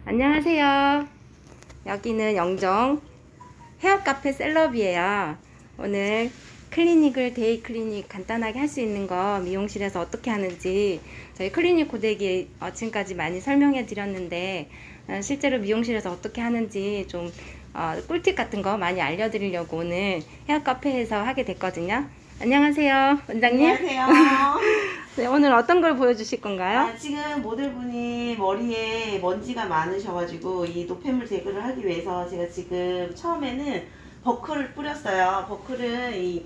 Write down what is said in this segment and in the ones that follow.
안녕하세요. 여기는 영정 헤어카페 셀럽이에요. 오늘 데이 클리닉 간단하게 할 수 있는 거 미용실에서 어떻게 하는지 저희 클리닉 고데기 지금까지 많이 설명해 드렸는데 실제로 미용실에서 어떻게 하는지 좀 꿀팁 같은 거 많이 알려드리려고 오늘 헤어카페에서 하게 됐거든요. 안녕하세요, 원장님. 안녕하세요. 네, 오늘 어떤 걸 보여주실 건가요? 지금 모델분이 머리에 먼지가 많으셔가지고 이 노폐물 제거를 하기 위해서 제가 지금 처음에는 버클을 뿌렸어요. 버클은 이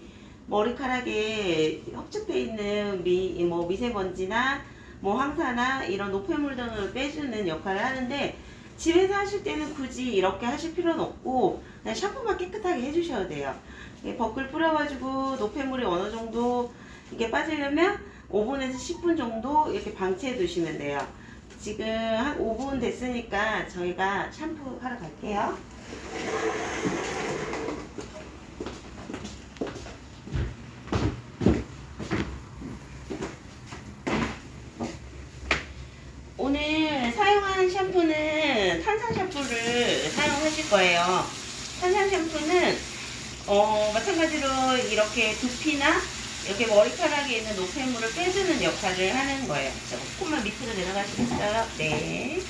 머리카락에 협착돼 있는 미세먼지나 황사나 이런 노폐물 등을 빼주는 역할을 하는데, 집에서 하실 때는 굳이 이렇게 하실 필요는 없고 그냥 샴푸만 깨끗하게 해주셔야 돼요. 버클 뿌려가지고 노폐물이 어느 정도 이게 빠지려면 5분에서 10분 정도 이렇게 방치해 두시면 돼요. 지금 한 5분 됐으니까 저희가 샴푸 하러 갈게요. 오늘 사용한 샴푸는 탄산 샴푸를 사용하실 거예요. 탄산 샴푸는 마찬가지로 이렇게 두피나 이렇게 머리카락에 있는 노폐물을 빼주는 역할을 하는 거예요. 조금만 밑으로 내려가시겠어요? 네.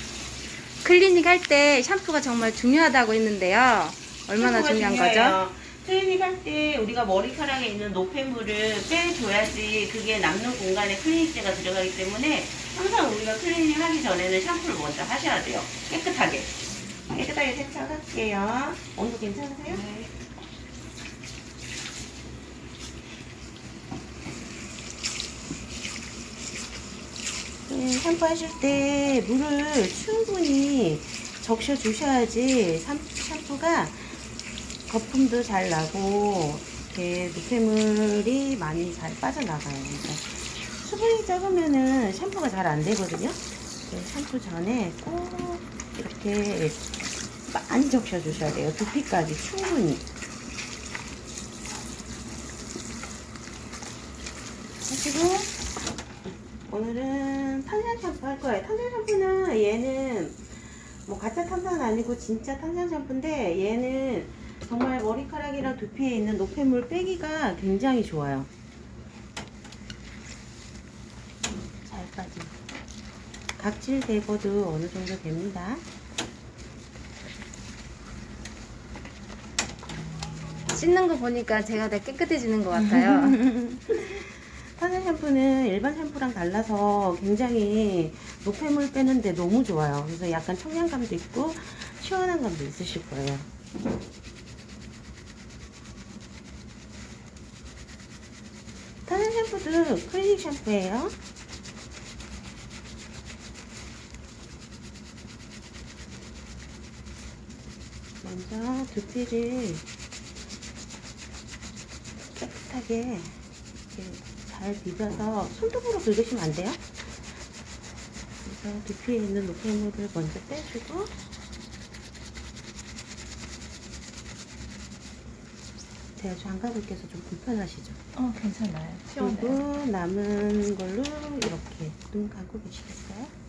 클리닉 할 때 샴푸가 정말 중요하다고 했는데요. 얼마나 샴푸가 중요한 중요해요. 거죠? 클리닉 할 때 우리가 머리카락에 있는 노폐물을 빼줘야지 그게 남는 공간에 클리닉제가 들어가기 때문에 항상 우리가 클리닉 하기 전에는 샴푸를 먼저 하셔야 돼요. 깨끗하게 세척할게요. 온도 괜찮으세요? 네. 샴푸 하실 때 물을 충분히 적셔 주셔야지 샴푸가 거품도 잘 나고 이렇게 노폐물이 많이 잘 빠져나가요. 그러니까 수분이 적으면은 샴푸가 잘 안 되거든요. 샴푸 전에 꼭 이렇게 많이 적셔 주셔야 돼요. 두피까지 충분히 하시고, 오늘은 탄산 샴푸 할 거예요. 탄산 샴푸는 얘는 가짜 탄산 아니고 진짜 탄산 샴푸인데, 얘는 정말 머리카락이랑 두피에 있는 노폐물 빼기가 굉장히 좋아요. 잘 빠져. 각질 제거도 어느 정도 됩니다. 씻는 거 보니까 제가 더 깨끗해지는 것 같아요. 탄산 샴푸는 일반 샴푸랑 달라서 굉장히 노폐물 빼는데 너무 좋아요. 그래서 약간 청량감도 있고 시원한 감도 있으실 거예요. 탄산 샴푸도 클리닉 샴푸예요. 먼저 두피를 깨끗하게 이렇게 잘 비벼서 손톱으로 긁으시면 안 돼요. 그래서 두피에 있는 노폐물을 먼저 빼주고, 제가 장갑을 껴서 좀 불편하시죠? 괜찮아요. 그리고 남은 걸로 이렇게 눈 감고 계시겠어요?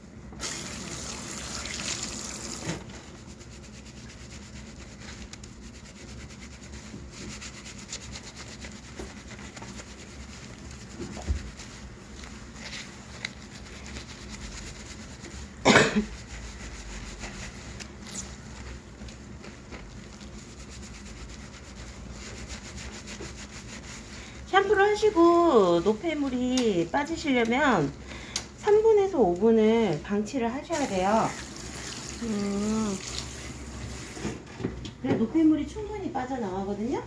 샴푸를 하시고 노폐물이 빠지시려면 3분에서 5분을 방치를 하셔야 돼요. 그래 노폐물이 충분히 빠져나가거든요.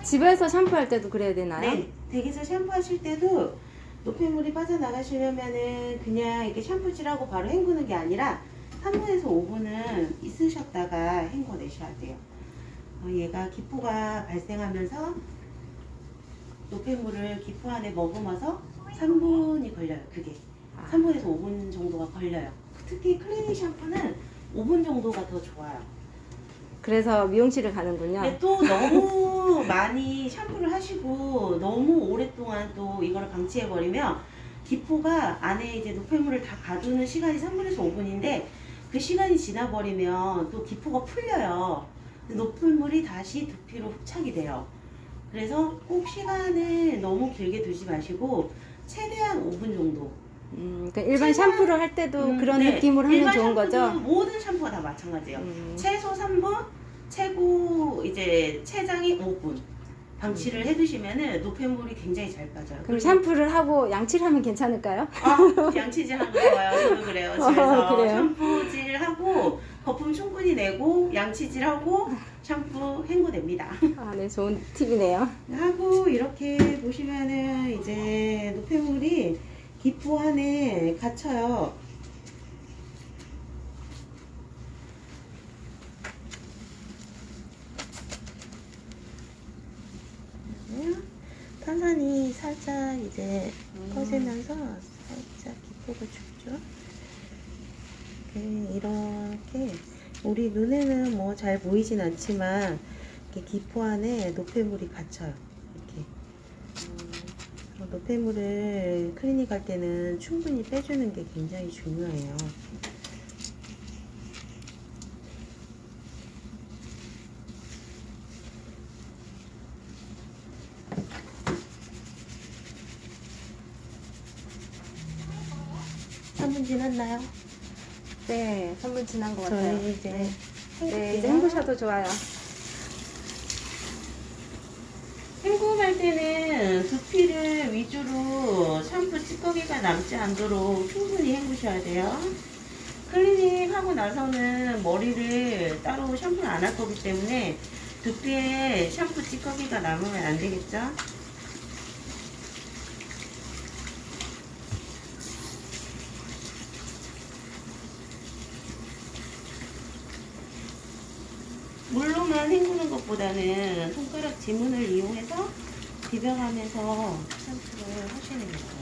집에서 샴푸할 때도 그래야 되나요? 네, 댁에서 샴푸 하실 때도 노폐물이 빠져나가시려면은 그냥 이렇게 샴푸질하고 바로 헹구는 게 아니라 3분에서 5분은 있으셨다가 헹궈내셔야 돼요. 얘가 기포가 발생하면서 노폐물을 기포 안에 머금어서 3분이 걸려요. 그게 3분에서 5분 정도가 걸려요. 특히 클리닉 샴푸는 5분 정도가 더 좋아요. 그래서 미용실을 가는군요. 근데 또 너무 많이 샴푸를 하시고 너무 오랫동안 또 이거를 방치해버리면 기포가 안에 이제 노폐물을 다 가두는 시간이 3분에서 5분인데 그 시간이 지나버리면 또 기포가 풀려요. 노폐물이 다시 두피로 흡착이 돼요. 그래서 꼭 시간을 너무 길게 두지 마시고 최대한 5분 정도. 그러니까 일반 샴푸를 할 때도 그런 네. 느낌으로 하면 일반 좋은 샴푸도 거죠? 모든 샴푸가 다 마찬가지예요. 최소 3분, 최고 이제 최장이 5분 방치를 해두시면은 노폐물이 굉장히 잘 빠져요. 그럼 샴푸를 하고 양치를 하면 괜찮을까요? 양치질 하는 거 봐요. 저도 그래요. 집에서 그래요? 샴푸질 하고 거품 충분히 내고 양치질 하고 샴푸 헹구됩니다. 아, 네, 좋은 팁이네요. 하고 이렇게 보시면은 이제 노폐물이 기포 안에 갇혀요. 탄산이 살짝 이제 퍼지면서 살짝 기포가 죽죠. 이렇게 우리 눈에는 뭐 잘 보이진 않지만 이렇게 기포 안에 노폐물이 갇혀요. 이렇게 노폐물을 클리닉 할 때는 충분히 빼주는 게 굉장히 중요해요. 한 분 지났나요? 네, 3분 지난 것 같아요. 저희 이제 네, 이제 헹구셔도 좋아요. 헹굼할 때는 두피를 위주로 샴푸 찌꺼기가 남지 않도록 충분히 헹구셔야 돼요. 클리닉 하고 나서는 머리를 따로 샴푸를 안 할 거기 때문에 두피에 샴푸 찌꺼기가 남으면 안 되겠죠? 물로만 헹구는 것보다는 손가락 지문을 이용해서 비벼가면서 샴푸를 하시는 거예요.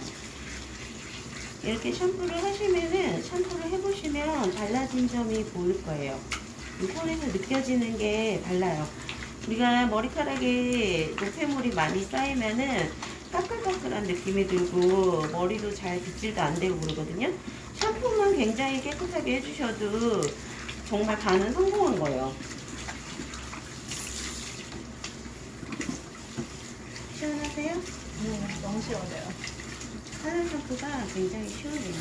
이렇게 샴푸를 하시면은 샴푸를 해보시면 달라진 점이 보일 거예요. 이 손에서 느껴지는 게 달라요. 우리가 머리카락에 노폐물이 많이 쌓이면은 까끌까끌한 느낌이 들고 머리도 잘 빗질도 안 되고 그러거든요. 샴푸만 굉장히 깨끗하게 해주셔도 정말 반은 성공한 거예요. 시원하세요? 너무 시원해요. 하얀 샴푸가 굉장히 시원해요.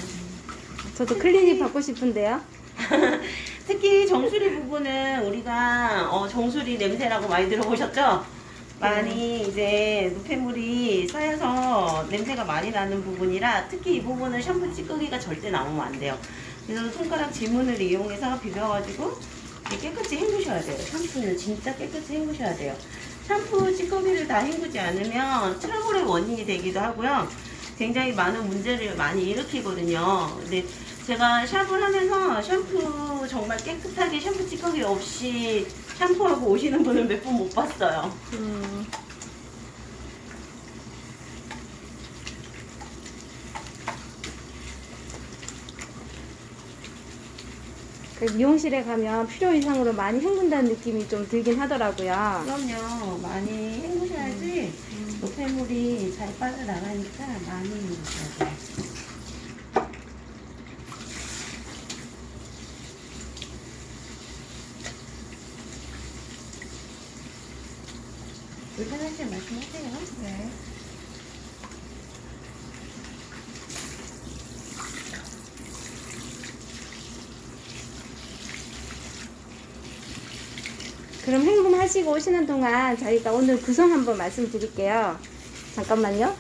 저도 클리닉 받고 싶은데요. 특히 정수리 부분은 우리가 정수리 냄새라고 많이 들어보셨죠? 많이 이제 노폐물이 쌓여서 냄새가 많이 나는 부분이라 특히 이 부분은 샴푸 찌꺼기가 절대 나오면 안 돼요. 그래서 손가락 지문을 이용해서 비벼가지고 깨끗이 헹구셔야 돼요. 샴푸는 진짜 깨끗이 헹구셔야 돼요. 샴푸 찌꺼기를 다 헹구지 않으면 트러블의 원인이 되기도 하고요. 굉장히 많은 문제를 많이 일으키거든요. 근데 제가 샵을 하면서 샴푸 정말 깨끗하게 샴푸 찌꺼기 없이 샴푸하고 오시는 분을 몇 분 못 봤어요. 그 미용실에 가면 필요 이상으로 많이 헹군다는 느낌이 좀 들긴 하더라고요. 그럼요. 많이 헹구셔야지 노폐물이 잘 빠져나가니까 많이 헹구셔야 돼요. 불편하시면 말씀하세요. 네. 그럼 헹굼하시고 오시는 동안 저희가 오늘 구성 한번 말씀드릴게요. 잠깐만요.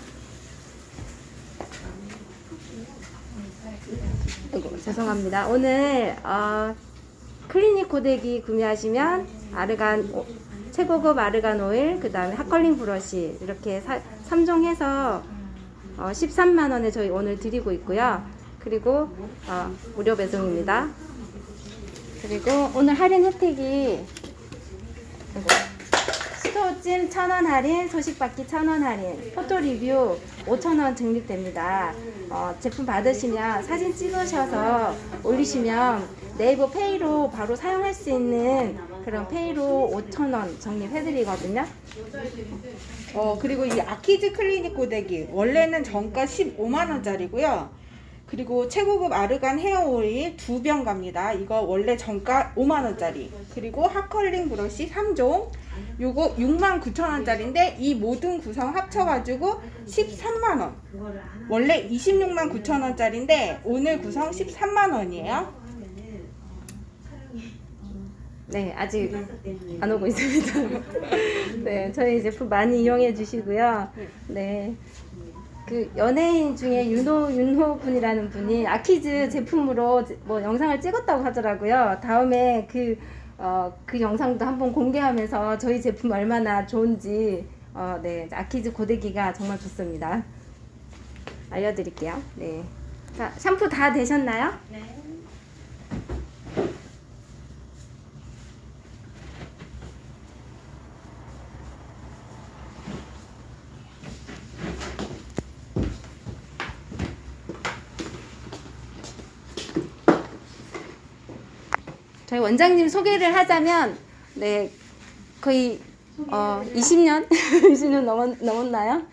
아이고, 죄송합니다. 오늘 클리닉 고데기 구매하시면 최고급 아르간 오일, 그 다음에 핫컬링 브러쉬 이렇게 3종 해서 13만 원에 저희 오늘 드리고 있고요. 그리고 무료 배송입니다. 그리고 오늘 할인 혜택이 채소찜 1,000원 할인, 소식받기 1,000원 할인, 포토 리뷰 5,000원 적립됩니다. 제품 받으시면 사진 찍으셔서 올리시면 네이버 페이로 바로 사용할 수 있는 그런 페이로 5,000원 적립해드리거든요. 그리고 이 아키즈 클리닉 고데기 원래는 정가 15만원짜리고요. 그리고 최고급 아르간 헤어 오일 2병 갑니다. 이거 원래 정가 5만원짜리. 그리고 핫컬링 브러쉬 3종. 요거 69,000원짜리인데 이 모든 구성 합쳐가지고 13만원. 원래 269,000원짜리인데 오늘 구성 13만원이에요. 네, 아직 안 오고 있습니다. 네, 저희 제품 많이 이용해 주시고요. 네. 그 연예인 중에 윤호 분이라는 분이 아키즈 제품으로 뭐 영상을 찍었다고 하더라고요. 다음에 그 영상도 한번 공개하면서 저희 제품 얼마나 좋은지 네, 아키즈 고데기가 정말 좋습니다. 알려드릴게요. 네. 자, 샴푸 다 되셨나요? 네. 저희 원장님 소개를 하자면 네 거의 20년 20년 넘었나요?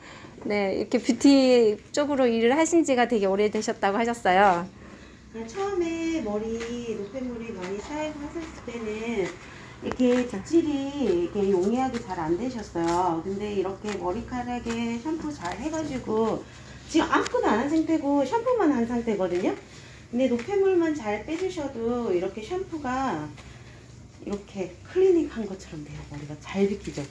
네 이렇게 뷰티 쪽으로 일을 하신 지가 되게 오래되셨다고 하셨어요. 처음에 머리 노폐물이 많이 쌓이고 하셨을 때는 이렇게 빗질이 이렇게 용이하게 잘 안 되셨어요. 근데 이렇게 머리카락에 샴푸 잘 해가지고 지금 아무것도 안 한 상태고 샴푸만 한 상태거든요. 근데 노폐물만 잘 빼주셔도 이렇게 샴푸가 이렇게 클리닉한 것처럼 돼요. 머리가 잘 빗기죠.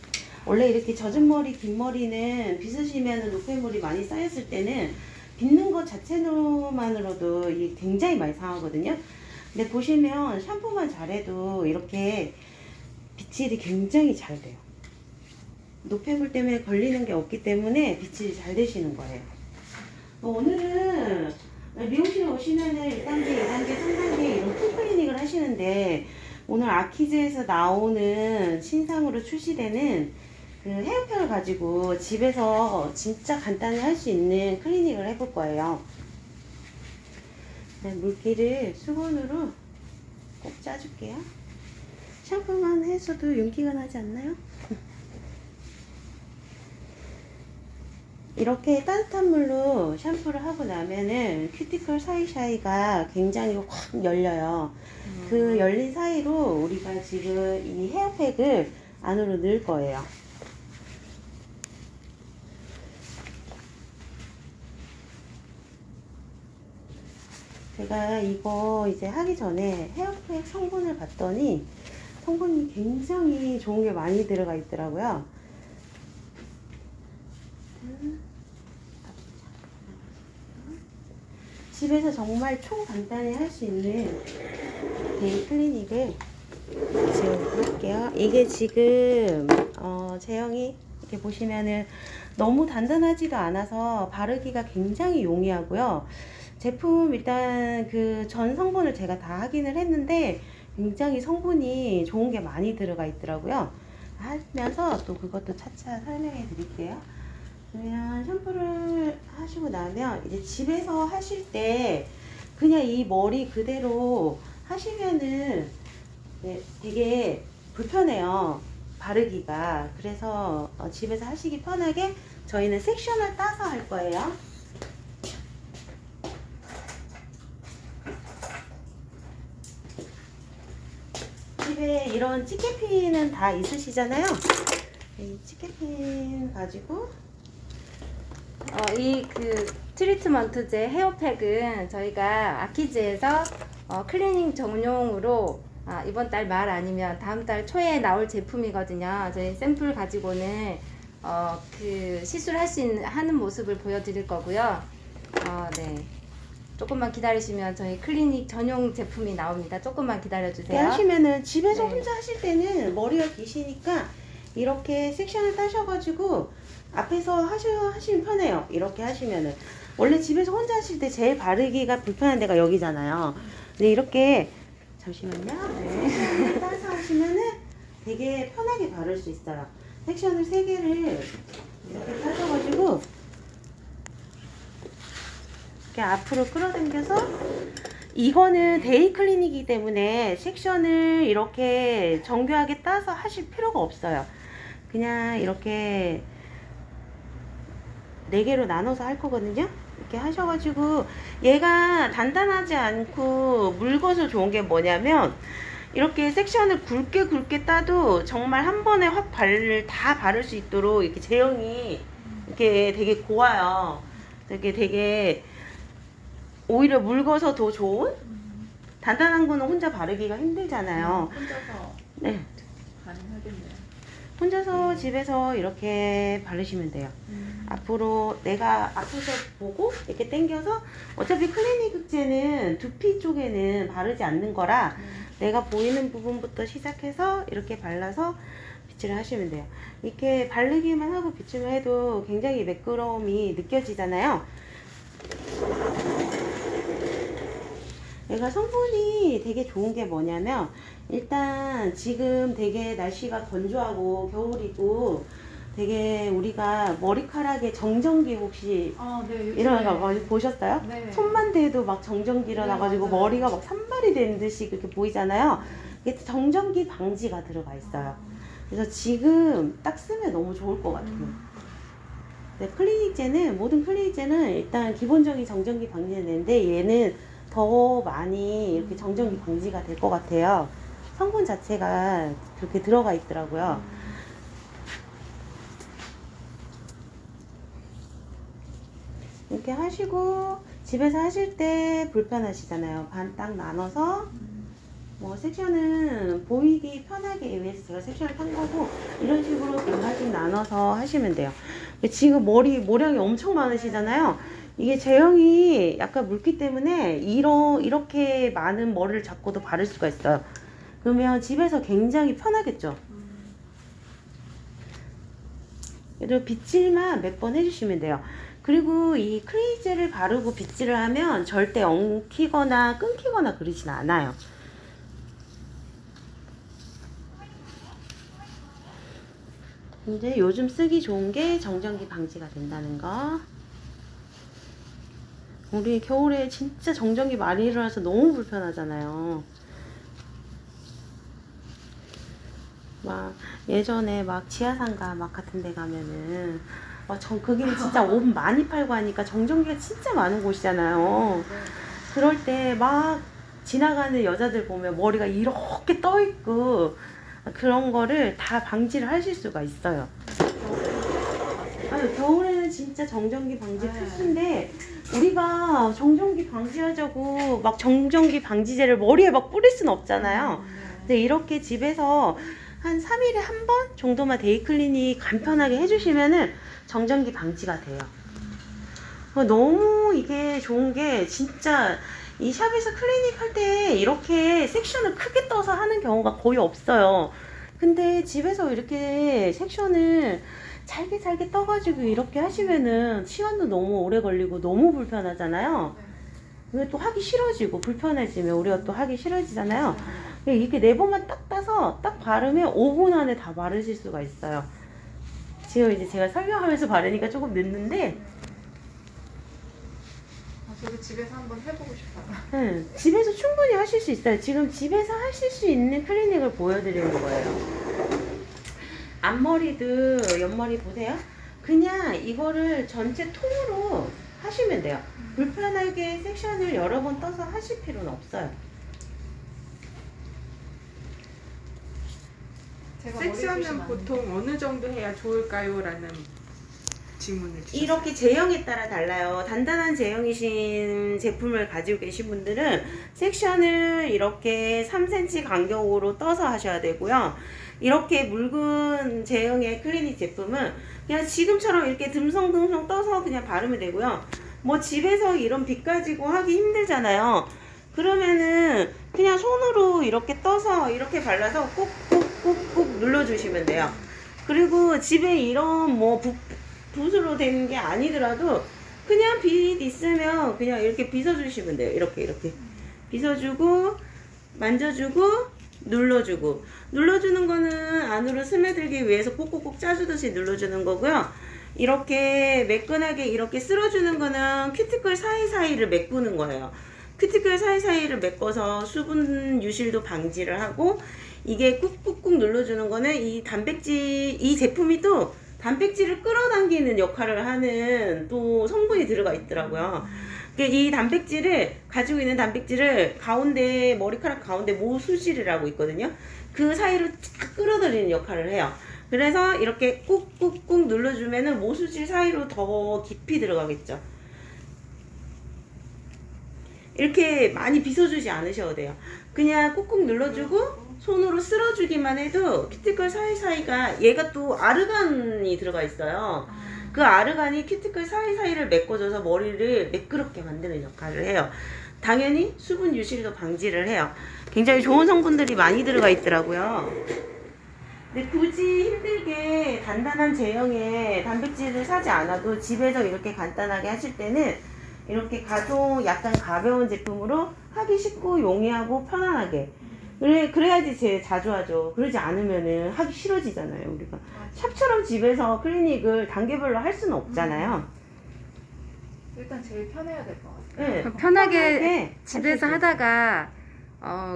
원래 이렇게 젖은 머리, 긴 머리는 빗으시면 노폐물이 많이 쌓였을 때는 빗는 것 자체만으로도 이게 굉장히 많이 상하거든요. 근데 보시면 샴푸만 잘해도 이렇게 빗질이 굉장히 잘 돼요. 노폐물 때문에 걸리는 게 없기 때문에 빗질이 잘 되시는 거예요. 오늘은 미용실에 오시면은 1단계, 2단계, 3단계 이런 풀 클리닉을 하시는데 오늘 아키즈에서 나오는 신상으로 출시되는 그 헤어팩을 가지고 집에서 진짜 간단히 할 수 있는 클리닉을 해볼 거예요. 네, 물기를 수건으로 꼭 짜줄게요. 샴푸만 해서도 윤기가 나지 않나요? 이렇게 따뜻한 물로 샴푸를 하고 나면은 큐티클 사이사이가 굉장히 확 열려요. 그 열린 사이로 우리가 지금 이 헤어팩을 안으로 넣을 거예요. 제가 이거 이제 하기 전에 헤어팩 성분을 봤더니 성분이 굉장히 좋은 게 많이 들어가 있더라고요. 집에서 정말 초간단히 할 수 있는 데이 클리닉을 지금 할게요. 이게 지금 제형이 이렇게 보시면은 너무 단단하지도 않아서 바르기가 굉장히 용이하고요. 제품 일단 그 전 성분을 제가 다 확인을 했는데 굉장히 성분이 좋은 게 많이 들어가 있더라고요. 하면서 또 그것도 차차 설명해 드릴게요. 그러면 샴푸를 하시고 나면 이제 집에서 하실 때 그냥 이 머리 그대로 하시면은 되게 불편해요. 바르기가. 그래서 집에서 하시기 편하게 저희는 섹션을 따서 할 거예요. 집에 이런 찌개핀은 다 있으시잖아요. 이 찌개핀 가지고 이 그 트리트먼트제 헤어팩은 저희가 아키즈에서 클리닝 전용으로 이번 달 말 아니면 다음 달 초에 나올 제품이거든요. 저희 샘플 가지고는 그 시술할 수 있는 하는 모습을 보여드릴 거고요. 네. 조금만 기다리시면 저희 클리닉 전용 제품이 나옵니다. 조금만 기다려주세요. 하시면은 집에서 네. 혼자 하실 때는 머리가 기시니까 이렇게 섹션을 따셔가지고 앞에서 하시면 편해요. 이렇게 하시면은 원래 집에서 혼자 하실 때 제일 바르기가 불편한 데가 여기잖아요. 근데 이렇게 잠시만요. 네. 따서 하시면은 되게 편하게 바를 수 있어요. 섹션을 3개를 이렇게 타셔가지고 이렇게 앞으로 끌어당겨서, 이거는 데이 클리닉이기 때문에 섹션을 이렇게 정교하게 따서 하실 필요가 없어요. 그냥 이렇게 4개로 나눠서 할 거거든요. 이렇게 하셔가지고, 얘가 단단하지 않고 묽어서 좋은 게 뭐냐면, 이렇게 섹션을 굵게 따도 정말 한 번에 확 다 바를 수 있도록 이렇게 제형이 이렇게 되게 고와요. 되게 오히려 묽어서 더 좋은? 단단한 거는 혼자 바르기가 힘들잖아요. 혼자서 네. 가능하겠네요. 혼자서 집에서 이렇게 바르시면 돼요. 앞으로 내가 앞에서 보고 이렇게 당겨서, 어차피 클리닉 극제는 두피 쪽에는 바르지 않는 거라 내가 보이는 부분부터 시작해서 이렇게 발라서 빗질을 하시면 돼요. 이렇게 바르기만 하고 빗질을 해도 굉장히 매끄러움이 느껴지잖아요. 얘가 성분이 되게 좋은 게 뭐냐면, 일단 지금 되게 날씨가 건조하고 겨울이고 되게 우리가 머리카락에 정전기 혹시 네. 이런 거 많이 보셨어요? 네. 손만 대도 막 정전기 일어나가지고 맞아요. 머리가 막 산발이 되는 듯이 그렇게 보이잖아요. 이게 정전기 방지가 들어가 있어요. 그래서 지금 딱 쓰면 너무 좋을 것 같아요. 네, 클리닉제는, 모든 클리닉제는 일단 기본적인 정전기 방지는 되는데, 얘는 더 많이 이렇게 정전기 방지가 될 것 같아요. 성분 자체가 그렇게 들어가 있더라고요. 이렇게 하시고, 집에서 하실 때 불편하시잖아요. 반 딱 나눠서, 뭐 섹션은 보이기 편하게 위해서 제가 섹션을 탄 거고, 이런 식으로 반반씩 나눠서 하시면 돼요. 지금 모량이 엄청 많으시잖아요. 이게 제형이 약간 묽기 때문에 이렇게 많은 머리를 잡고도 바를 수가 있어요. 그러면 집에서 굉장히 편하겠죠. 그래도 빗질만 몇 번 해주시면 돼요. 그리고 이 클리닉제를 바르고 빗질을 하면 절대 엉키거나 끊기거나 그러진 않아요. 근데 요즘 쓰기 좋은 게 정전기 방지가 된다는 거. 우리 겨울에 진짜 정전기 많이 일어나서 너무 불편하잖아요. 막 예전에 막 지하상가 막 같은 데 가면은 그게 진짜 옷 많이 팔고 하니까 정전기가 진짜 많은 곳이잖아요. 그럴 때 막 지나가는 여자들 보면 머리가 이렇게 떠 있고 그런 거를 다 방지를 하실 수가 있어요. 겨울에는 진짜 정전기 방지 필수인데, 우리가 정전기 방지하자고 막 정전기 방지제를 머리에 막 뿌릴 수는 없잖아요. 근데 이렇게 집에서 한 3일에 한 번 정도만 데이클리닉 간편하게 해주시면은 정전기 방지가 돼요. 너무 이게 좋은 게, 진짜 이 샵에서 클리닉 할 때 이렇게 섹션을 크게 떠서 하는 경우가 거의 없어요. 근데 집에서 이렇게 섹션을 잘게 떠가지고 이렇게 하시면은 시간도 너무 오래 걸리고 너무 불편하잖아요. 이게 또 하기 싫어지고, 불편해지면 우리가 또 하기 싫어지잖아요. 이렇게 4번만 딱 따서 딱 바르면 5분 안에 다 바르실 수가 있어요. 지금 이제 제가 설명하면서 바르니까 조금 늦는데, 저도 집에서 한번 해보고 싶어요. 네, 집에서 충분히 하실 수 있어요. 지금 집에서 하실 수 있는 클리닉을 보여드리는 거예요. 앞머리도 옆머리 보세요. 그냥 이거를 전체 통으로 하시면 돼요. 불편하게 섹션을 여러 번 떠서 하실 필요는 없어요. 제가 섹션은 보통 어느 정도 해야 좋을까요? 라는 질문을 주셨어요. 이렇게 제형에 따라 달라요. 단단한 제형이신 제품을 가지고 계신 분들은 섹션을 이렇게 3cm 간격으로 떠서 하셔야 되고요. 이렇게 묽은 제형의 클리닉 제품은 그냥 지금처럼 이렇게 듬성듬성 떠서 그냥 바르면 되고요. 뭐 집에서 이런 빗 가지고 하기 힘들잖아요. 그러면은 그냥 손으로 이렇게 떠서 이렇게 발라서 꾹꾹꾹꾹 눌러주시면 돼요. 그리고 집에 이런 뭐 붓으로 된 게 아니더라도 그냥 빗 있으면 그냥 이렇게 빗어주시면 돼요. 이렇게 빗어주고 만져주고 눌러주고, 눌러주는 거는 안으로 스며들기 위해서 꼭꼭꼭 짜주듯이 눌러주는 거고요. 이렇게 매끈하게 이렇게 쓸어주는 거는 큐티클 사이사이를 메꾸는 거예요. 큐티클 사이사이를 메꿔서 수분 유실도 방지를 하고, 이게 꾹꾹꾹 눌러주는 거는 이 단백질, 이 제품이 또 단백질을 끌어당기는 역할을 하는 또 성분이 들어가 있더라고요. 이 단백질을, 가지고 있는 단백질을 가운데, 머리카락 가운데 모수질이라고 있거든요. 그 사이로 쫙 끌어들이는 역할을 해요. 그래서 이렇게 꾹꾹꾹 눌러주면은 모수질 사이로 더 깊이 들어가겠죠. 이렇게 많이 빗어주지 않으셔도 돼요. 그냥 꾹꾹 눌러주고 손으로 쓸어주기만 해도 큐티클 사이사이가, 얘가 또 아르간이 들어가 있어요. 그 아르간이 큐티클 사이사이를 메꿔줘서 머리를 매끄럽게 만드는 역할을 해요. 당연히 수분 유실도 방지를 해요. 굉장히 좋은 성분들이 많이 들어가 있더라고요. 근데 굳이 힘들게 단단한 제형의 단백질을 사지 않아도 집에서 이렇게 간단하게 하실 때는 이렇게 가족 약간 가벼운 제품으로 하기 쉽고 용이하고 편안하게, 그래야지 제일 자주 하죠. 그러지 않으면은 하기 싫어지잖아요. 우리가 샵처럼 집에서 클리닉을 단계별로 할 수는 없잖아요. 일단 제일 편해야 될 것 같아요. 네, 편하게 집에서 하실 수 하다가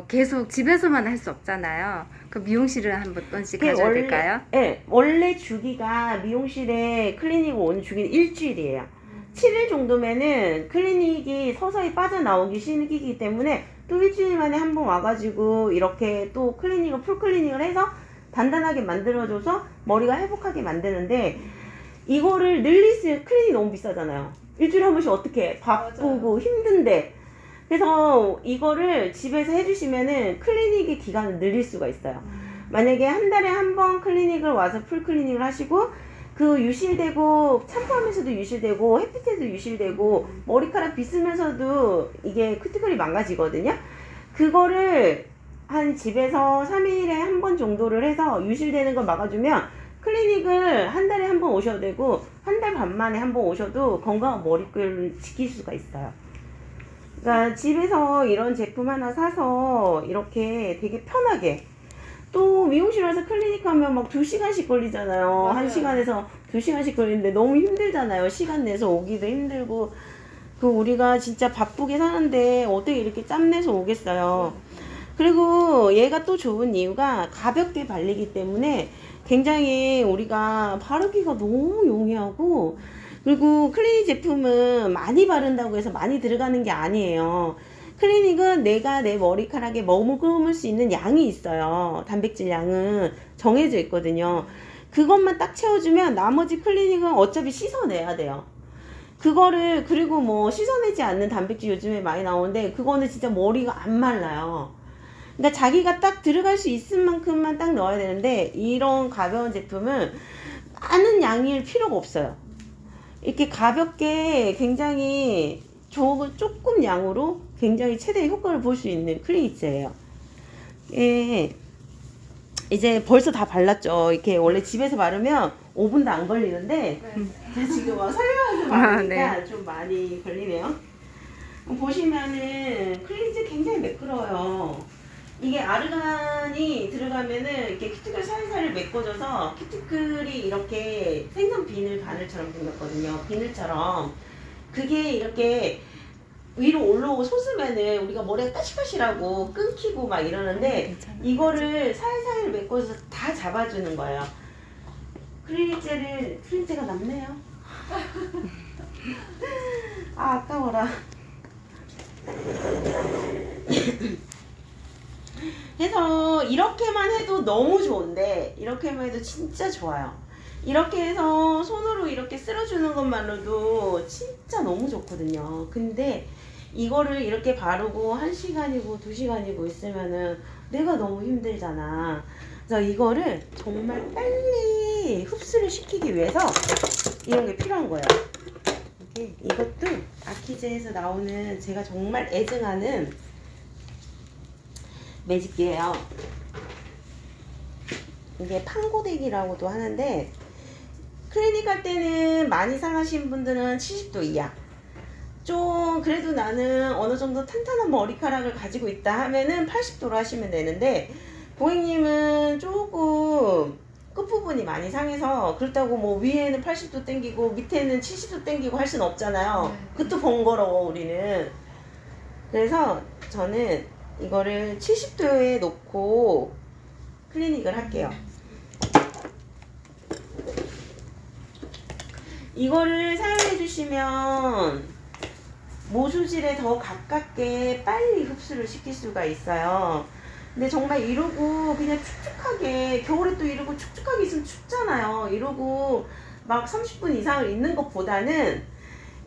계속 집에서만 할 수 없잖아요. 그 미용실을 한 번씩 그게 가져야 원래- 될까요? 네, 원래 주기가 미용실에 클리닉 오는 주기는 일주일이에요. 7일 정도면은 클리닉이 서서히 빠져나오기 시기이기 때문에 또 일주일 만에 한 번 와가지고 이렇게 또 클리닉을, 풀클리닉을 해서 단단하게 만들어줘서 머리가 회복하게 만드는데, 이거를 늘릴 수 있는, 클리닉 너무 비싸잖아요. 일주일에 한 번씩 어떻게 해? 바쁘고 맞아요. 힘든데. 그래서 이거를 집에서 해주시면은 클리닉의 기간을 늘릴 수가 있어요. 만약에 한 달에 한 번 클리닉을 와서 풀클리닉을 하시고, 그 유실되고, 샴푸하면서도 유실되고, 햇빛 때도 유실되고, 머리카락 빗으면서도 이게 큐티클이 망가지거든요. 그거를 한 집에서 3일에 한 번 정도를 해서 유실되는 걸 막아주면, 클리닉을 한 달에 한 번 오셔도 되고, 한 달 반 만에 한 번 오셔도 건강한 머리끈을 지킬 수가 있어요. 그러니까 집에서 이런 제품 하나 사서 이렇게 되게 편하게, 또 미용실 와서 클리닉 하면 막 2시간씩 걸리잖아요. 맞아요. 1시간에서 2시간씩 걸리는데 너무 힘들잖아요. 시간 내서 오기도 힘들고. 우리가 진짜 바쁘게 사는데 어떻게 이렇게 짬내서 오겠어요. 그리고 얘가 또 좋은 이유가 가볍게 발리기 때문에 굉장히 우리가 바르기가 너무 용이하고, 그리고 클리닉 제품은 많이 바른다고 해서 많이 들어가는 게 아니에요. 클리닉은 내가 내 머리카락에 머금을 수 있는 양이 있어요. 단백질 양은 정해져 있거든요. 그것만 딱 채워주면 나머지 클리닉은 어차피 씻어내야 돼요. 그거를, 그리고 뭐 씻어내지 않는 단백질 요즘에 많이 나오는데 그거는 진짜 머리가 안 말라요. 그러니까 자기가 딱 들어갈 수 있을 만큼만 딱 넣어야 되는데, 이런 가벼운 제품은 많은 양일 필요가 없어요. 이렇게 가볍게 굉장히 조금 양으로 굉장히 최대의 효과를 볼 수 있는 클리닉제예요. 예, 이제 벌써 다 발랐죠. 이렇게 원래 집에서 바르면 5분도 안 걸리는데 제가 지금 막 설명해서 바르니까 좀 많이 걸리네요. 보시면은 클리닉제 굉장히 매끄러워요. 이게 아르간이 들어가면은 이렇게 큐티클 사이사이를 메꿔줘서 큐티클이 이렇게 생선 바늘처럼 생겼거든요. 비늘처럼. 그게 이렇게 위로 올라오고 솟으면은 우리가 머리가 까실까실하고 끊기고 막 이러는데, 이거를 사이사이를 메꿔서 다 잡아주는 거예요. 클리닉제가 남네요. 아, 아까워라. 해서 이렇게만 해도 너무 좋은데, 이렇게만 해도 진짜 좋아요. 이렇게 해서 손으로 이렇게 쓸어주는 것만으로도 진짜 너무 좋거든요. 근데 이거를 이렇게 바르고 1시간이고 2시간이고 있으면은 내가 너무 힘들잖아. 그래서 이거를 정말 빨리 흡수를 시키기 위해서 이런 게 필요한 거예요. 이것도 아키즈에서 나오는 제가 정말 애증하는 매직기예요. 이게 판고데기라고도 하는데, 클리닉 할 때는 많이 상하신 분들은 70도 이하, 좀 그래도 나는 어느 정도 탄탄한 머리카락을 가지고 있다 하면은 80도로 하시면 되는데, 고객님은 조금 끝부분이 많이 상해서 그렇다고 뭐 위에는 80도 당기고 밑에는 70도 당기고 할 수는 없잖아요. 네. 그것도 번거로워 우리는. 그래서 저는 이거를 70도에 놓고 클리닉을 할게요. 이거를 사용해 주시면 모수질에 더 가깝게 빨리 흡수를 시킬 수가 있어요. 근데 정말 이러고 그냥 축축하게, 겨울에 또 이러고 축축하게 있으면 춥잖아요. 이러고 막 30분 이상을 있는 것보다는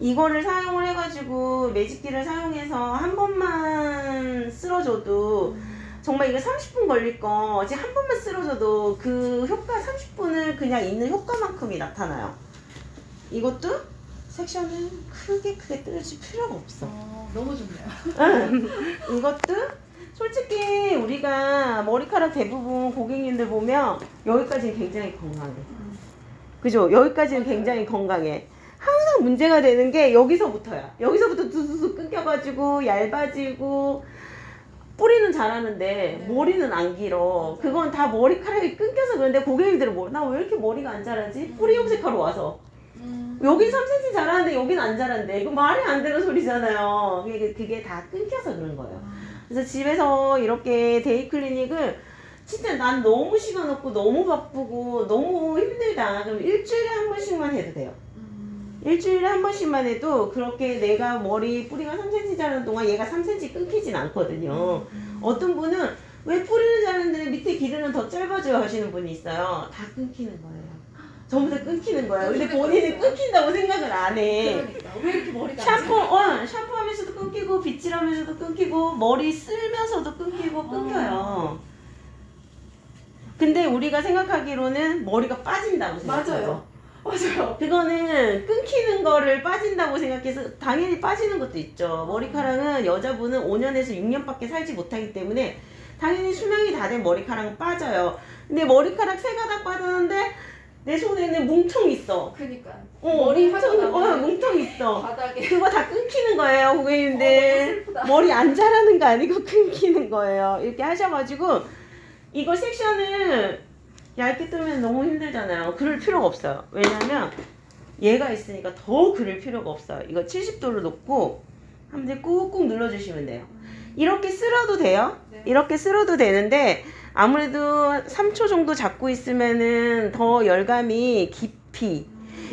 이거를 사용을 해가지고 매직기를 사용해서 한 번만 쓸어줘도 정말 이거 30분 걸릴 거 이제 한 번만 쓸어줘도 그 효과 30분을 그냥 있는 효과만큼이 나타나요. 이것도 섹션은 크게 뜯을 필요가 없어. 너무 좋네요. 이것도 솔직히 우리가 머리카락 대부분 고객님들 보면 여기까지는 굉장히 건강해. 그죠? 여기까지는 굉장히 건강해. 항상 문제가 되는 게 여기서부터야. 여기서부터 두두두 끊겨가지고 얇아지고 뿌리는 잘하는데 머리는 안 길어. 그건 다 머리카락이 끊겨서 그런데 고객님들은 뭐, 나 왜 이렇게 머리가 안 자라지? 뿌리 염색하러 와서. 여긴 3cm 자라는데 여긴 안 자란대. 이거 말이 안 되는 소리잖아요. 그게 다 끊겨서 그런 거예요. 그래서 집에서 이렇게 데이 클리닉을 진짜 난 너무 시간 없고 너무 바쁘고 너무 힘들다. 그럼 일주일에 한 번씩만 해도 돼요. 일주일에 한 번씩만 해도 그렇게 내가 머리 뿌리가 3cm 자라는 동안 얘가 3cm 끊기진 않거든요. 어떤 분은 왜 뿌리는 자르는데 밑에 길이는 더 짧아져요 하시는 분이 있어요. 다 끊기는 거예요. 전부 다 끊기는 거예요. 근데 본인은 끊긴다고 생각을 안 해. 그러니까 왜 이렇게 머리가 안 샴푸하면서도 끊기고 빗질하면서도 끊기고 머리 쓸면서도 끊기고 끊겨요. 근데 우리가 생각하기로는 머리가 빠진다고 생각해요. 맞아요. 그거는 끊기는 거를 빠진다고 생각해서 당연히 빠지는 것도 있죠. 머리카락은 여자분은 5년에서 6년밖에 살지 못하기 때문에 당연히 수명이 다 된 머리카락은 빠져요. 근데 머리카락 세 가닥 빠졌는데 내 손에는 뭉텅 있어. 그니까. 머리 뭉텅 있어. 바닥에. 그거 다 끊기는 거예요, 너무 고객님들. 슬프다. 머리 안 자라는 거 아니고 끊기는 거예요. 이렇게 하셔가지고 이거 섹션을 얇게 뜨면 너무 힘들잖아요. 그럴 필요가 없어요. 왜냐면 얘가 있으니까 더 그럴 필요가 없어요. 이거 70도로 놓고 한 번 꾹꾹 눌러주시면 돼요. 이렇게 쓸어도 돼요. 네. 이렇게 쓸어도 되는데 아무래도 3초 정도 잡고 있으면은 더 열감이 깊이,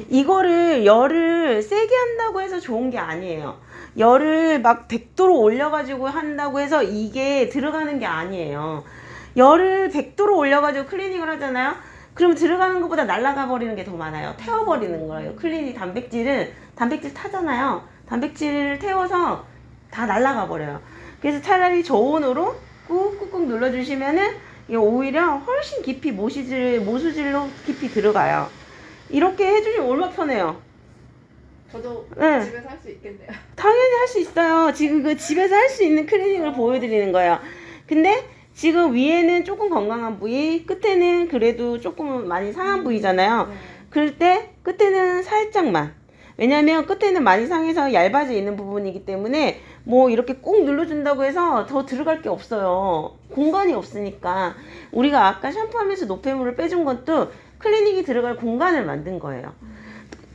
이거를 열을 세게 한다고 해서 좋은 게 아니에요. 열을 막 100도로 올려가지고 한다고 해서 이게 들어가는 게 아니에요. 열을 100도로 올려가지고 클리닉을 하잖아요. 그러면 들어가는 것보다 날아가 버리는 게 더 많아요. 태워버리는 거예요. 클리닉 단백질은 단백질 타잖아요. 단백질을 태워서 다 날아가 버려요. 그래서 차라리 저온으로 꾹꾹꾹 눌러주시면은 이게 오히려 훨씬 깊이 모수질로 깊이 들어가요. 이렇게 해주시면 얼마나 편해요. 저도 네. 집에서 할 수 있겠네요. 당연히 할 수 있어요. 지금 그 집에서 할 수 있는 클리닉을 보여드리는 거예요. 근데 지금 위에는 조금 건강한 부위, 끝에는 그래도 조금 많이 상한 부위잖아요. 그럴 때 끝에는 살짝만. 왜냐면 끝에는 많이 상해서 얇아져 있는 부분이기 때문에 뭐 이렇게 꼭 눌러준다고 해서 더 들어갈 게 없어요. 공간이 없으니까. 우리가 아까 샴푸하면서 노폐물을 빼준 것도 클리닉이 들어갈 공간을 만든 거예요.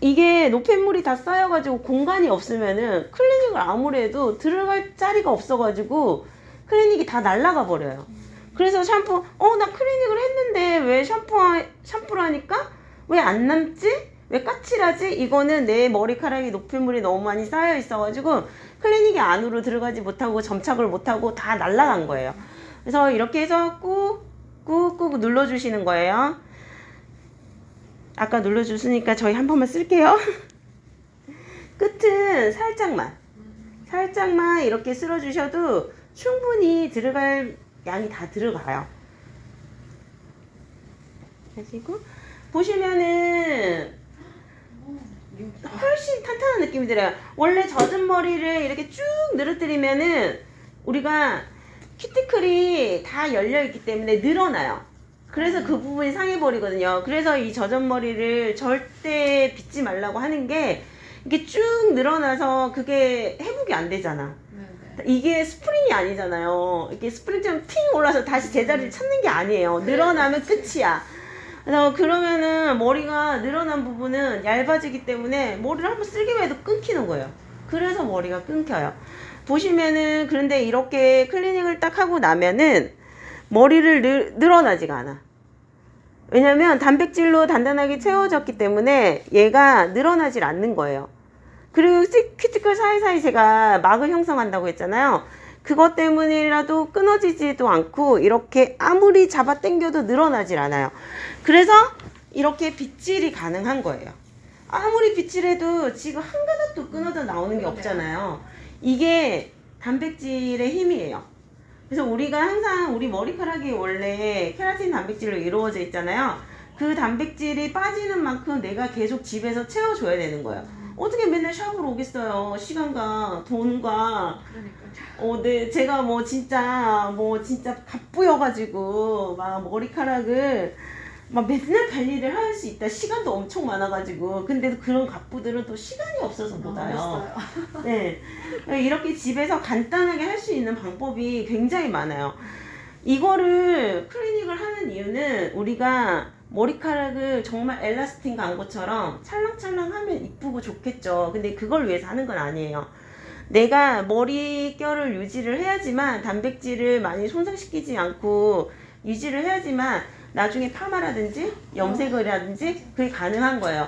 이게 노폐물이 다 쌓여가지고 공간이 없으면은 클리닉을 아무리 해도 들어갈 자리가 없어가지고 클리닉이 다 날아가 버려요. 그래서 나 클리닉을 했는데 왜 샴푸를 하니까 왜 안 남지? 왜 까칠하지? 이거는 내 머리카락에 노폐물이 너무 많이 쌓여 있어가지고 클리닉이 안으로 들어가지 못하고 점착을 못하고 다 날아간 거예요. 그래서 이렇게 해서 꾹꾹꾹 눌러주시는 거예요. 아까 눌러줬으니까 저희 한 번만 쓸게요. 끝은 살짝만 이렇게 쓸어주셔도 충분히 들어갈 양이 다 들어가요. 그리고 보시면은 훨씬 탄탄한 느낌이 들어요. 원래 젖은 머리를 이렇게 쭉 늘어뜨리면은 우리가 큐티클이 다 열려있기 때문에 늘어나요. 그래서 그 부분이 상해버리거든요. 그래서 이 젖은 머리를 절대 빗지 말라고 하는 게 이게 쭉 늘어나서 그게 회복이 안 되잖아. 이게 스프링이 아니잖아요. 이렇게 스프링처럼 팅 올라서 다시 제자리를 찾는 게 아니에요. 늘어나면 끝이야. 그래서 그러면은 머리가 늘어난 부분은 얇아지기 때문에 머리를 한번 쓸기만 해도 끊기는 거예요. 그래서 머리가 끊겨요. 보시면은 그런데 이렇게 클리닝을 딱 하고 나면은 머리를 늘어나지가 않아. 왜냐면 단백질로 단단하게 채워졌기 때문에 얘가 늘어나질 않는 거예요. 그리고 큐티클 사이사이 제가 막을 형성한다고 했잖아요. 그것 때문이라도 끊어지지도 않고 이렇게 아무리 잡아 당겨도 늘어나질 않아요. 그래서 이렇게 빗질이 가능한 거예요. 아무리 빗질해도 지금 한 가닥도 끊어져 나오는 게 없잖아요. 이게 단백질의 힘이에요. 그래서 우리가 항상 우리 머리카락이 원래 케라틴 단백질로 이루어져 있잖아요. 그 단백질이 빠지는 만큼 내가 계속 집에서 채워줘야 되는 거예요. 어떻게 맨날 샵으로 오겠어요. 시간과 돈과. 그러니까. 네, 제가 진짜 갑부여가지고 막 머리카락을 막 맨날 관리를 할 수 있다. 시간도 엄청 많아가지고. 근데도 그런 갑부들은 또 시간이 없어서 못 와요. 네. 이렇게 집에서 간단하게 할 수 있는 방법이 굉장히 많아요. 이거를 클리닉을 하는 이유는 우리가 머리카락을 정말 엘라스틴 광고처럼 찰랑찰랑하면 이쁘고 좋겠죠. 근데 그걸 위해서 하는 건 아니에요. 내가 머릿결을 유지를 해야지만 단백질을 많이 손상시키지 않고 유지를 해야지만 나중에 파마라든지 염색이라든지 그게 가능한 거예요.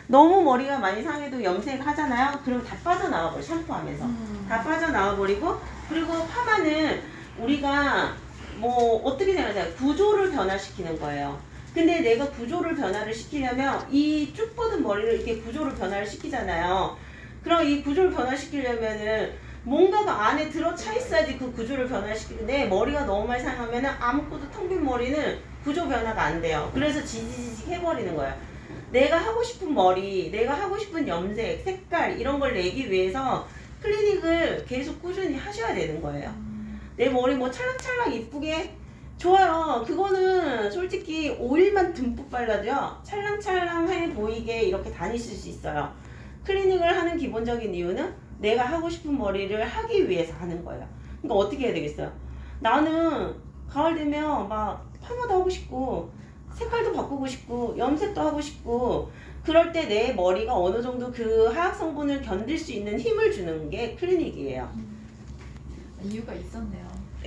너무 머리가 많이 상해도 염색하잖아요. 그럼 다 빠져나와 버려. 샴푸하면서 다 빠져나와 버리고. 그리고 파마는 우리가 어떻게 생각하세요? 구조를 변화시키는 거예요. 근데 내가 구조를 변화를 시키려면 이 쭉 뻗은 머리를 이렇게 구조를 변화를 시키잖아요. 그럼 이 구조를 변화시키려면은 뭔가가 안에 들어차 있어야지 그 구조를 변화시키는데 머리가 너무 많이 상하면은 아무것도 텅 빈 머리는 구조 변화가 안 돼요. 그래서 지지직 해버리는 거예요. 내가 하고 싶은 머리, 내가 하고 싶은 염색, 색깔 이런 걸 내기 위해서 클리닉을 계속 꾸준히 하셔야 되는 거예요. 내 머리 찰랑찰랑 이쁘게 좋아요. 그거는 솔직히 오일만 듬뿍 발라도요 찰랑찰랑해 보이게 이렇게 다니실 수 있어요. 클리닉을 하는 기본적인 이유는 내가 하고 싶은 머리를 하기 위해서 하는 거예요. 그러니까 어떻게 해야 되겠어요? 나는 가을 되면 막 파마도 하고 싶고 색깔도 바꾸고 싶고 염색도 하고 싶고 그럴 때 내 머리가 어느 정도 그 화학 성분을 견딜 수 있는 힘을 주는 게 클리닉이에요. 이유가 있었네요.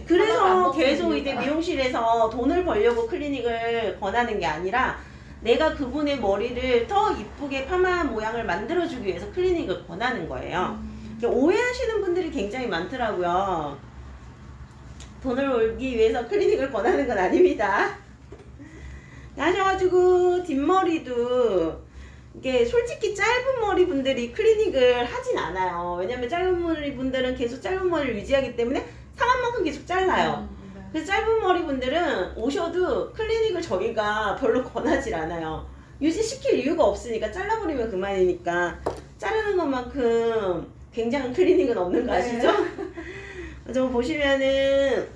그래서 계속 이제 미용실에서 돈을 벌려고 클리닉을 권하는 게 아니라 내가 그분의 머리를 더 이쁘게 파마 모양을 만들어주기 위해서 클리닉을 권하는 거예요. 오해하시는 분들이 굉장히 많더라고요. 돈을 벌기 위해서 클리닉을 권하는 건 아닙니다. 하셔가지고 뒷머리도 이게 솔직히 짧은 머리 분들이 클리닉을 하진 않아요. 왜냐면 짧은 머리 분들은 계속 짧은 머리를 유지하기 때문에 상한 만큼 계속 잘라요. 그래서 짧은 머리 분들은 오셔도 클리닉을 저희가 별로 권하지 않아요. 유지시킬 이유가 없으니까 잘라버리면 그만이니까 자르는 것만큼 굉장한 클리닉은 없는 거 아시죠? 좀 보시면은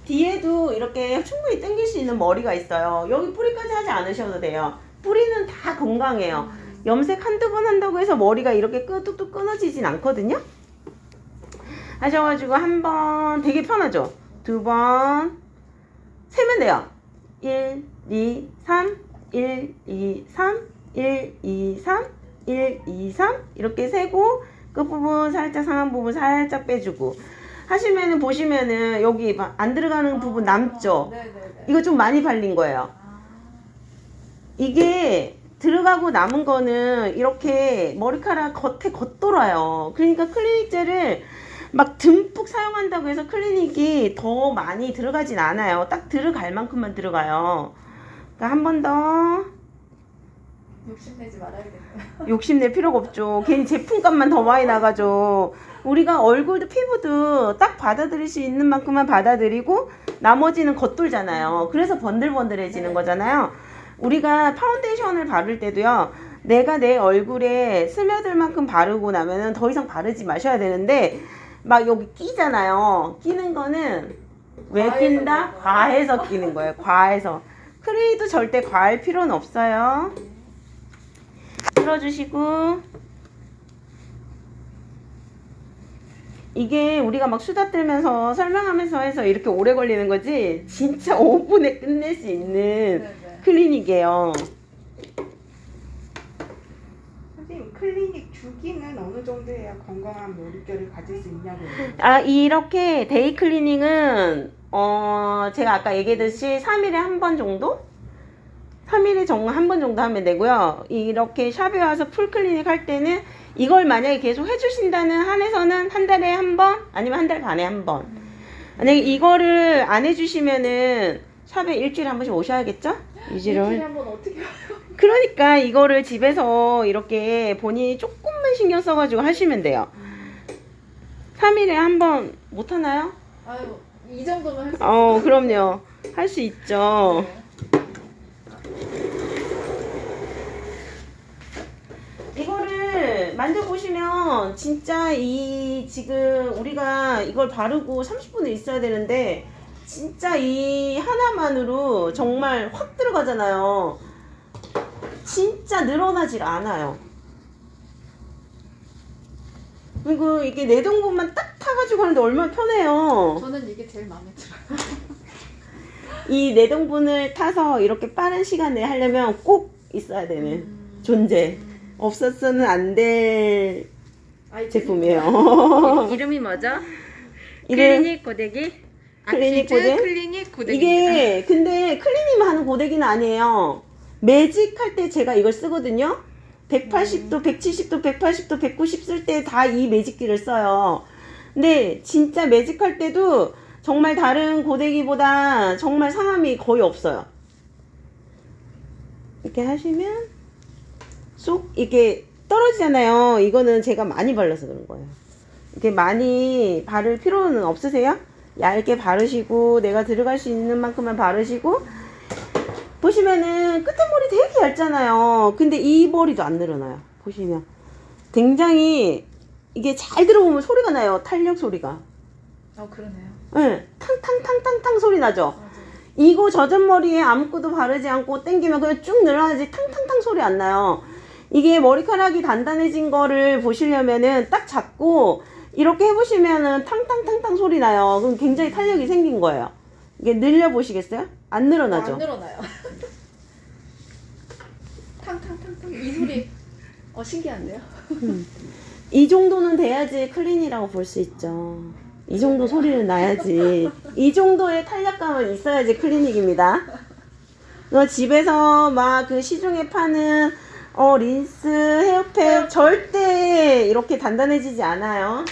뒤에도 이렇게 충분히 당길 수 있는 머리가 있어요. 여기 뿌리까지 하지 않으셔도 돼요. 뿌리는 다 건강해요. 염색 한두 번 한다고 해서 머리가 이렇게 뚝뚝 끊어지진 않거든요. 하셔가지고 한 번 되게 편하죠. 두 번 세면 돼요. 1, 2, 3, 1, 2, 3, 1, 2, 3, 1, 2, 3 이렇게 세고 끝부분 살짝 상한 부분 살짝 빼주고 하시면은 보시면은 여기 안 들어가는 부분 남죠? 네네네. 이거 좀 많이 발린 거예요. 이게 들어가고 남은 거는 이렇게 머리카락 겉에 겉돌아요. 그러니까 클리닉 젤을 막 듬뿍 사용한다고 해서 클리닉이 더 많이 들어가진 않아요. 딱 들어갈 만큼만 들어가요. 그러니까 한 번 더 욕심내지 말아야겠네요. 욕심낼 필요가 없죠. 괜히 제품값만 더 많이 나가죠. 우리가 얼굴도 피부도 딱 받아들일 수 있는 만큼만 받아들이고 나머지는 겉돌잖아요. 그래서 번들번들해지는 거잖아요. 우리가 파운데이션을 바를 때도요. 내가 내 얼굴에 스며들 만큼 바르고 나면은 더 이상 바르지 마셔야 되는데 막 여기 끼잖아요. 끼는 거는 왜 낀다? 과해서 끼는 거예요. 과해서. 크레이도 절대 과할 필요는 없어요. 풀어주시고 이게 우리가 막 수다 떨면서 설명하면서 해서 이렇게 오래 걸리는 거지 진짜 5분에 끝낼 수 있는 네네. 클리닉이에요. 선생님 클리닉 주기는 어느 정도 해야 건강한 머릿결을 가질 수 있냐고요. 아, 이렇게 데이 클리닝은 제가 아까 얘기했듯이 3일에 한 번 정도? 3일에 한 번 정도 하면 되고요. 이렇게 샵에 와서 풀 클리닉 할 때는 이걸 만약에 계속 해주신다는 한에서는 한 달에 한 번, 아니면 한 달 반에 한 번. 만약에 이거를 안 해주시면은 샵에 일주일에 한 번씩 오셔야겠죠? 일주일에 유지를. 한번 어떻게 와요? 그러니까 이거를 집에서 이렇게 본인이 조금만 신경 써가지고 하시면 돼요. 3일에 한 번 못하나요? 아유, 이 정도면 할 수 있어요. 그럼요. 할 수 있죠. 네. 이거를 만져보시면 진짜 지금 우리가 이걸 바르고 30분을 있어야 되는데 진짜 이 하나만으로 정말 확 들어가잖아요. 진짜 늘어나질 않아요. 그리고 이게 내동분만 딱 타가지고 하는데 얼마나 편해요. 저는 이게 제일 마음에 들어요. 이 내동분을 타서 이렇게 빠른 시간에 하려면 꼭 있어야 되는 존재. 없었으면 안 될 제품이에요. 이름이 뭐죠? 이름- 클리닉 고데기? 클리닉 아키즈 고데? 클리닉 고데기. 이게 근데 클리닉만 하는 고데기는 아니에요. 매직 할 때 제가 이걸 쓰거든요. 180도, 170도, 180도, 190 쓸 때 다 이 매직기를 써요. 근데 진짜 매직 할 때도 정말 다른 고데기보다 정말 상함이 거의 없어요. 이렇게 하시면 쏙 이렇게 떨어지잖아요. 이거는 제가 많이 발라서 그런 거예요. 이렇게 많이 바를 필요는 없으세요? 얇게 바르시고 내가 들어갈 수 있는 만큼만 바르시고 보시면은 끝에 머리 되게 얇잖아요. 근데 이 머리도 안 늘어나요. 보시면 굉장히 이게 잘 들어보면 소리가 나요. 탄력 소리가. 그러네요. 네, 탕탕탕탕탕 소리 나죠. 맞아요. 이거 젖은 머리에 아무것도 바르지 않고 당기면 그냥 쭉 늘어나지 탕탕탕 소리 안 나요. 이게 머리카락이 단단해진 거를 보시려면은 딱 잡고 이렇게 해보시면은 탕탕탕탕 소리 나요. 그럼 굉장히 탄력이 생긴 거예요. 이게 늘려보시겠어요? 안 늘어나죠? 안 늘어나요. 탕탕탕탕 이 소리. 신기한데요? 이 정도는 돼야지 클린이라고 볼 수 있죠. 이 정도 소리는 나야지. 이 정도의 탄력감은 있어야지 클리닉입니다. 너 집에서 막 그 시중에 파는 린스, 헤어팩 절대 이렇게 단단해지지 않아요.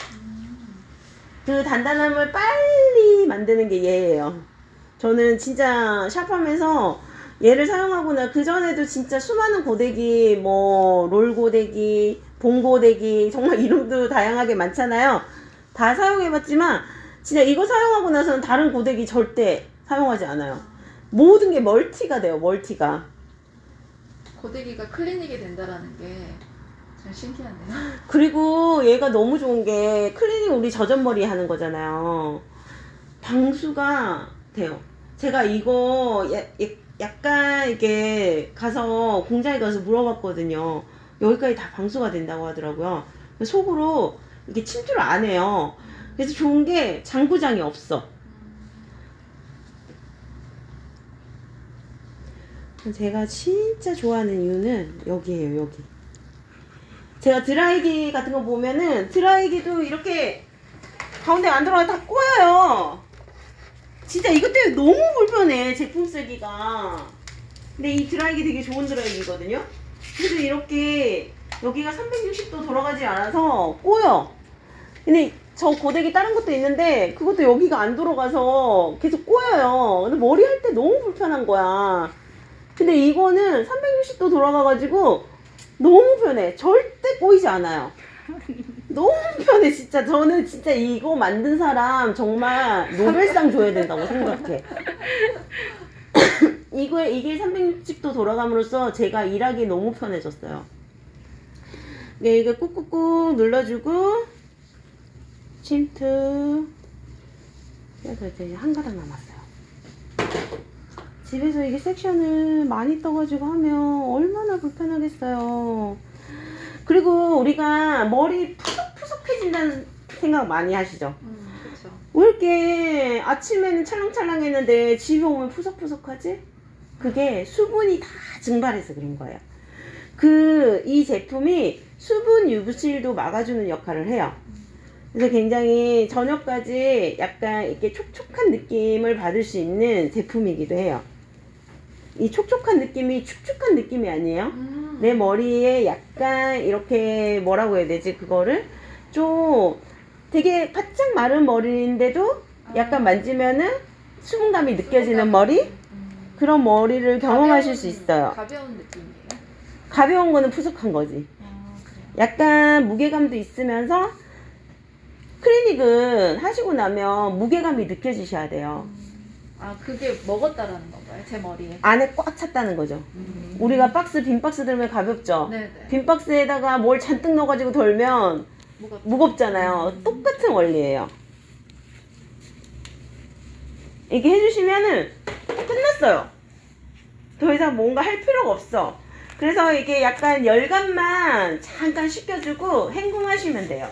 그 단단함을 빨리 만드는 게 얘예요. 저는 진짜 샵하면서 얘를 사용하고 나 그전에도 진짜 수많은 고데기, 뭐 롤 고데기, 봉 고데기 정말 이름도 다양하게 많잖아요. 다 사용해봤지만 진짜 이거 사용하고 나서는 다른 고데기 절대 사용하지 않아요. 모든 게 멀티가 돼요. 멀티가. 고데기가 클리닉이 된다라는 게 참 신기하네요. 그리고 얘가 너무 좋은 게 클리닉 우리 젖은머리 하는 거잖아요. 방수가 돼요. 제가 이거 약간 이렇게 가서 공장에 가서 물어봤거든요. 여기까지 다 방수가 된다고 하더라고요. 속으로 이렇게 침투를 안 해요. 그래서 좋은 게 장구장이 없어. 제가 진짜 좋아하는 이유는 여기에요. 여기. 제가 드라이기 같은 거 보면은 드라이기도 이렇게 가운데 안 들어가 다 꼬여요. 진짜 이것 때문에 너무 불편해. 제품 쓰기가. 근데 이 드라이기 되게 좋은 드라이기거든요. 그래도 이렇게 여기가 360도 돌아가지 않아서 꼬여. 근데 저 고데기 다른 것도 있는데 그것도 여기가 안 돌아가서 계속 꼬여요. 근데 머리 할 때 너무 불편한 거야. 근데 이거는 360도 돌아가가지고 너무 편해. 절대 꼬이지 않아요. 너무 편해 진짜. 저는 진짜 이거 만든 사람 정말 노벨상 줘야 된다고 생각해. 이게 360도 돌아감으로써 제가 일하기 너무 편해졌어요. 네, 이게 꾹꾹꾹 눌러주고 침투. 그래서 이제 한 가닥 남았어요. 집에서 이게 섹션을 많이 떠가지고 하면 얼마나 불편하겠어요. 그리고 우리가 머리 푸석푸석해진다는 생각 많이 하시죠? 그렇죠. 왜 이렇게 아침에는 찰랑찰랑했는데 집에 오면 푸석푸석하지? 그게 수분이 다 증발해서 그런 거예요. 이 제품이 수분 유실도 막아주는 역할을 해요. 그래서 굉장히 저녁까지 약간 이렇게 촉촉한 느낌을 받을 수 있는 제품이기도 해요. 이 촉촉한 느낌이 축축한 느낌이 아니에요. 내 머리에 약간 이렇게 뭐라고 해야 되지? 그거를 좀 되게 바짝 마른 머리인데도 약간 만지면은 수분감이 느껴지는 머리? 그런 머리를 경험하실 수 있어요. 가벼운 느낌이에요? 가벼운 거는 푸석한 거지. 그래요. 약간 무게감도 있으면서 클리닉은 하시고 나면 무게감이 느껴지셔야 돼요. 그게 먹었다라는 건가요? 제 머리에? 안에 꽉 찼다는 거죠. 우리가 빈 박스 들면 가볍죠. 네네. 빈 박스에다가 뭘 잔뜩 넣어가지고 돌면 무겁잖아요. 똑같은 원리예요. 이렇게 해주시면은 끝났어요. 더 이상 뭔가 할 필요가 없어. 그래서 이게 약간 열감만 잠깐 식혀주고 헹굼하시면 돼요.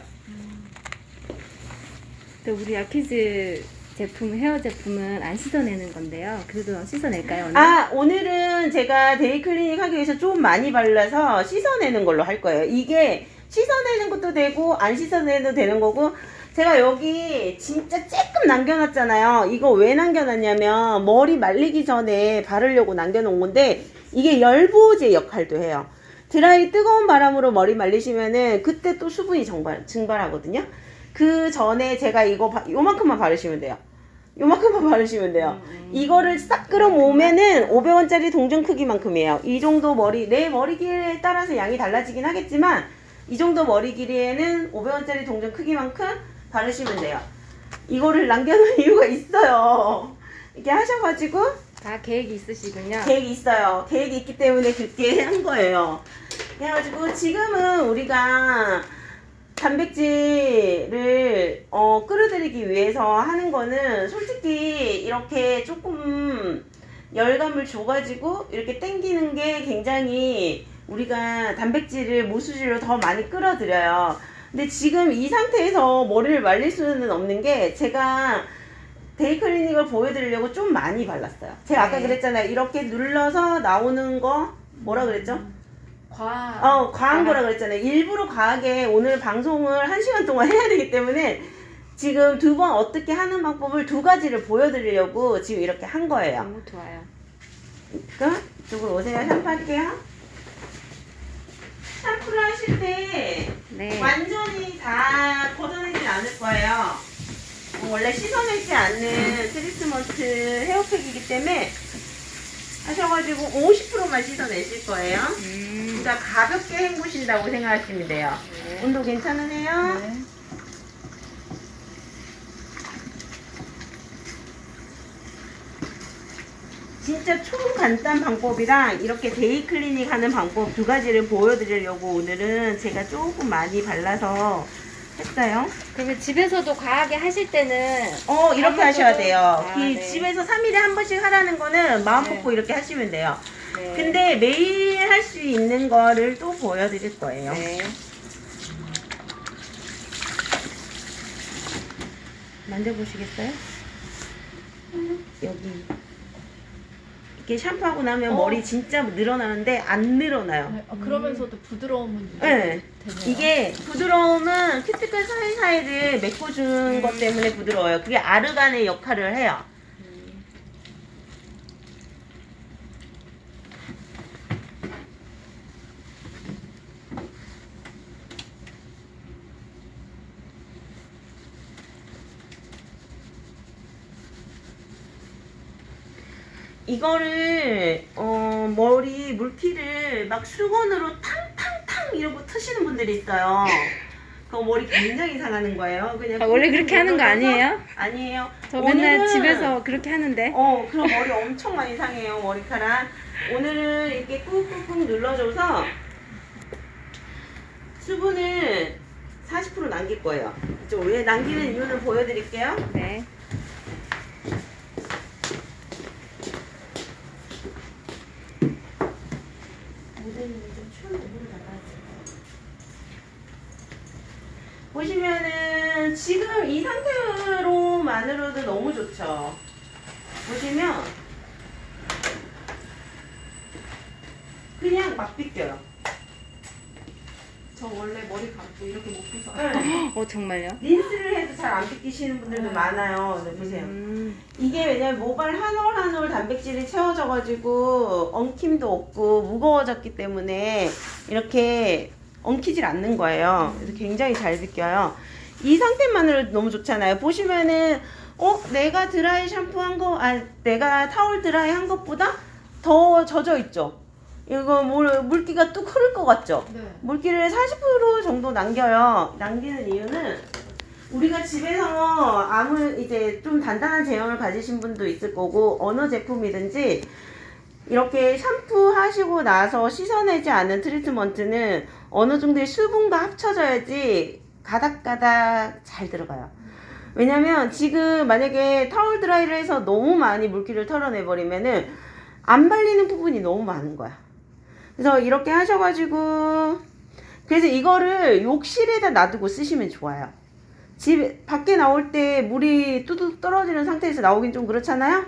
또 우리 아키즈 제품, 헤어 제품은 안 씻어내는 건데요. 그래도 씻어낼까요, 오늘? 오늘은 제가 데이 클리닉 하기 위해서 좀 많이 발라서 씻어내는 걸로 할 거예요. 이게 씻어내는 것도 되고 안 씻어내도 되는 거고, 제가 여기 진짜 조금 남겨놨잖아요. 이거 왜 남겨놨냐면 머리 말리기 전에 바르려고 남겨놓은 건데, 이게 열보제 역할도 해요. 드라이 뜨거운 바람으로 머리 말리시면은 그때 또 수분이 증발하거든요. 그 전에 제가 이거 요만큼만 바르시면 돼요. 요만큼만 바르시면 돼요. 이거를 싹 끌어모으면은 500원짜리 동전 크기만큼이에요. 이 정도 내 머리 길이에 따라서 양이 달라지긴 하겠지만 이 정도 머리 길이에는 500원짜리 동전 크기만큼 바르시면 돼요. 이거를 남겨놓은 이유가 있어요. 이렇게 하셔가지고 다 계획이 있으시군요. 계획이 있어요. 계획이 있기 때문에 그렇게 한 거예요. 그래가지고 지금은 우리가 단백질을 끌어들이기 위해서 하는 거는 솔직히 이렇게 조금 열감을 줘가지고 이렇게 당기는 게 굉장히 우리가 단백질을 모수질로 더 많이 끌어들여요. 근데 지금 이 상태에서 머리를 말릴 수는 없는 게 제가 데이 클리닉을 보여드리려고 좀 많이 발랐어요. 제가 아까 그랬잖아요. 이렇게 눌러서 나오는 거 뭐라 그랬죠? 과한 거라 그랬잖아요. 일부러 과하게 오늘 방송을 1시간 동안 해야 되기 때문에 지금 2번 어떻게 하는 방법을 2가지를 보여드리려고 지금 이렇게 한 거예요. 너무 좋아요. 그러니까 이쪽으로 오세요. 샴푸할게요. 샴푸를 하실 때 네. 완전히 다 걷어내진 않을 거예요. 원래 씻어내지 않는 트리트먼트 헤어팩이기 때문에 하셔가지고 50%만 씻어내실 거예요. 그러니까 가볍게 헹구신다고 생각하시면 돼요. 온도 괜찮으세요? 네. 진짜 초간단 방법이랑 이렇게 데이 클리닉 하는 방법 2가지를 보여드리려고 오늘은 제가 조금 많이 발라서 했어요. 그러면 집에서도 과하게 하실 때는 이렇게 하셔야 돼요. 네. 집에서 3일에 한 번씩 하라는 거는 마음 네. 먹고 이렇게 하시면 돼요. 네. 근데 매일 할 수 있는 거를 또 보여드릴 거예요. 네. 만져보시겠어요? 여기 이렇게 샴푸하고 나면 머리 진짜 늘어나는데 안 늘어나요. 그러면서도 부드러움은 네. 되네요. 이게 부드러움은 큐티클 사이사이를 메꿔주는 것 때문에 부드러워요. 그게 아르간의 역할을 해요. 이거를 머리 물티를 막 수건으로 탕탕탕 이러고 트시는 분들이 있어요. 그 머리 굉장히 상하는 거예요. 그냥 원래 그렇게 하는 거 아니에요? 아니에요. 저 맨날 오늘은- 집에서 그렇게 하는데. 그럼 머리 엄청 많이 상해요. 머리카락. 오늘은 이렇게 꾹꾹꾹 눌러줘서 수분을 40% 남길 거예요. 왜 남기는 이유는 보여드릴게요. 네. 보시면은 지금 이 상태로만으로도 너무 좋죠. 보시면 그냥 막 빗겨요. 저 원래 머리 감고 이렇게 못 빗어요. 네. 정말요? 린스를 해도 잘 안 빗기시는 분들도 많아요. 네, 보세요. 이게 왜냐면 모발 한 올 한 올 단백질이 채워져가지고 엉킴도 없고 무거워졌기 때문에 이렇게 엉키질 않는 거예요. 그래서 굉장히 잘 빗겨요. 이 상태만으로도 너무 좋잖아요. 보시면은 내가 드라이 샴푸한 거, 내가 타올 드라이 한 것보다 더 젖어 있죠. 이거 물기가 뚝 흐를 것 같죠? 네. 물기를 40% 정도 남겨요. 남기는 이유는 우리가 집에서 이제 좀 단단한 제형을 가지신 분도 있을 거고, 어느 제품이든지 이렇게 샴푸하시고 나서 씻어내지 않은 트리트먼트는 어느 정도의 수분과 합쳐져야지 가닥가닥 잘 들어가요. 왜냐면 지금 만약에 타월 드라이를 해서 너무 많이 물기를 털어내버리면은 안 발리는 부분이 너무 많은 거야. 그래서 이렇게 하셔가지고, 그래서 이거를 욕실에다 놔두고 쓰시면 좋아요. 밖에 나올 때 물이 뚜둑 떨어지는 상태에서 나오긴 좀 그렇잖아요?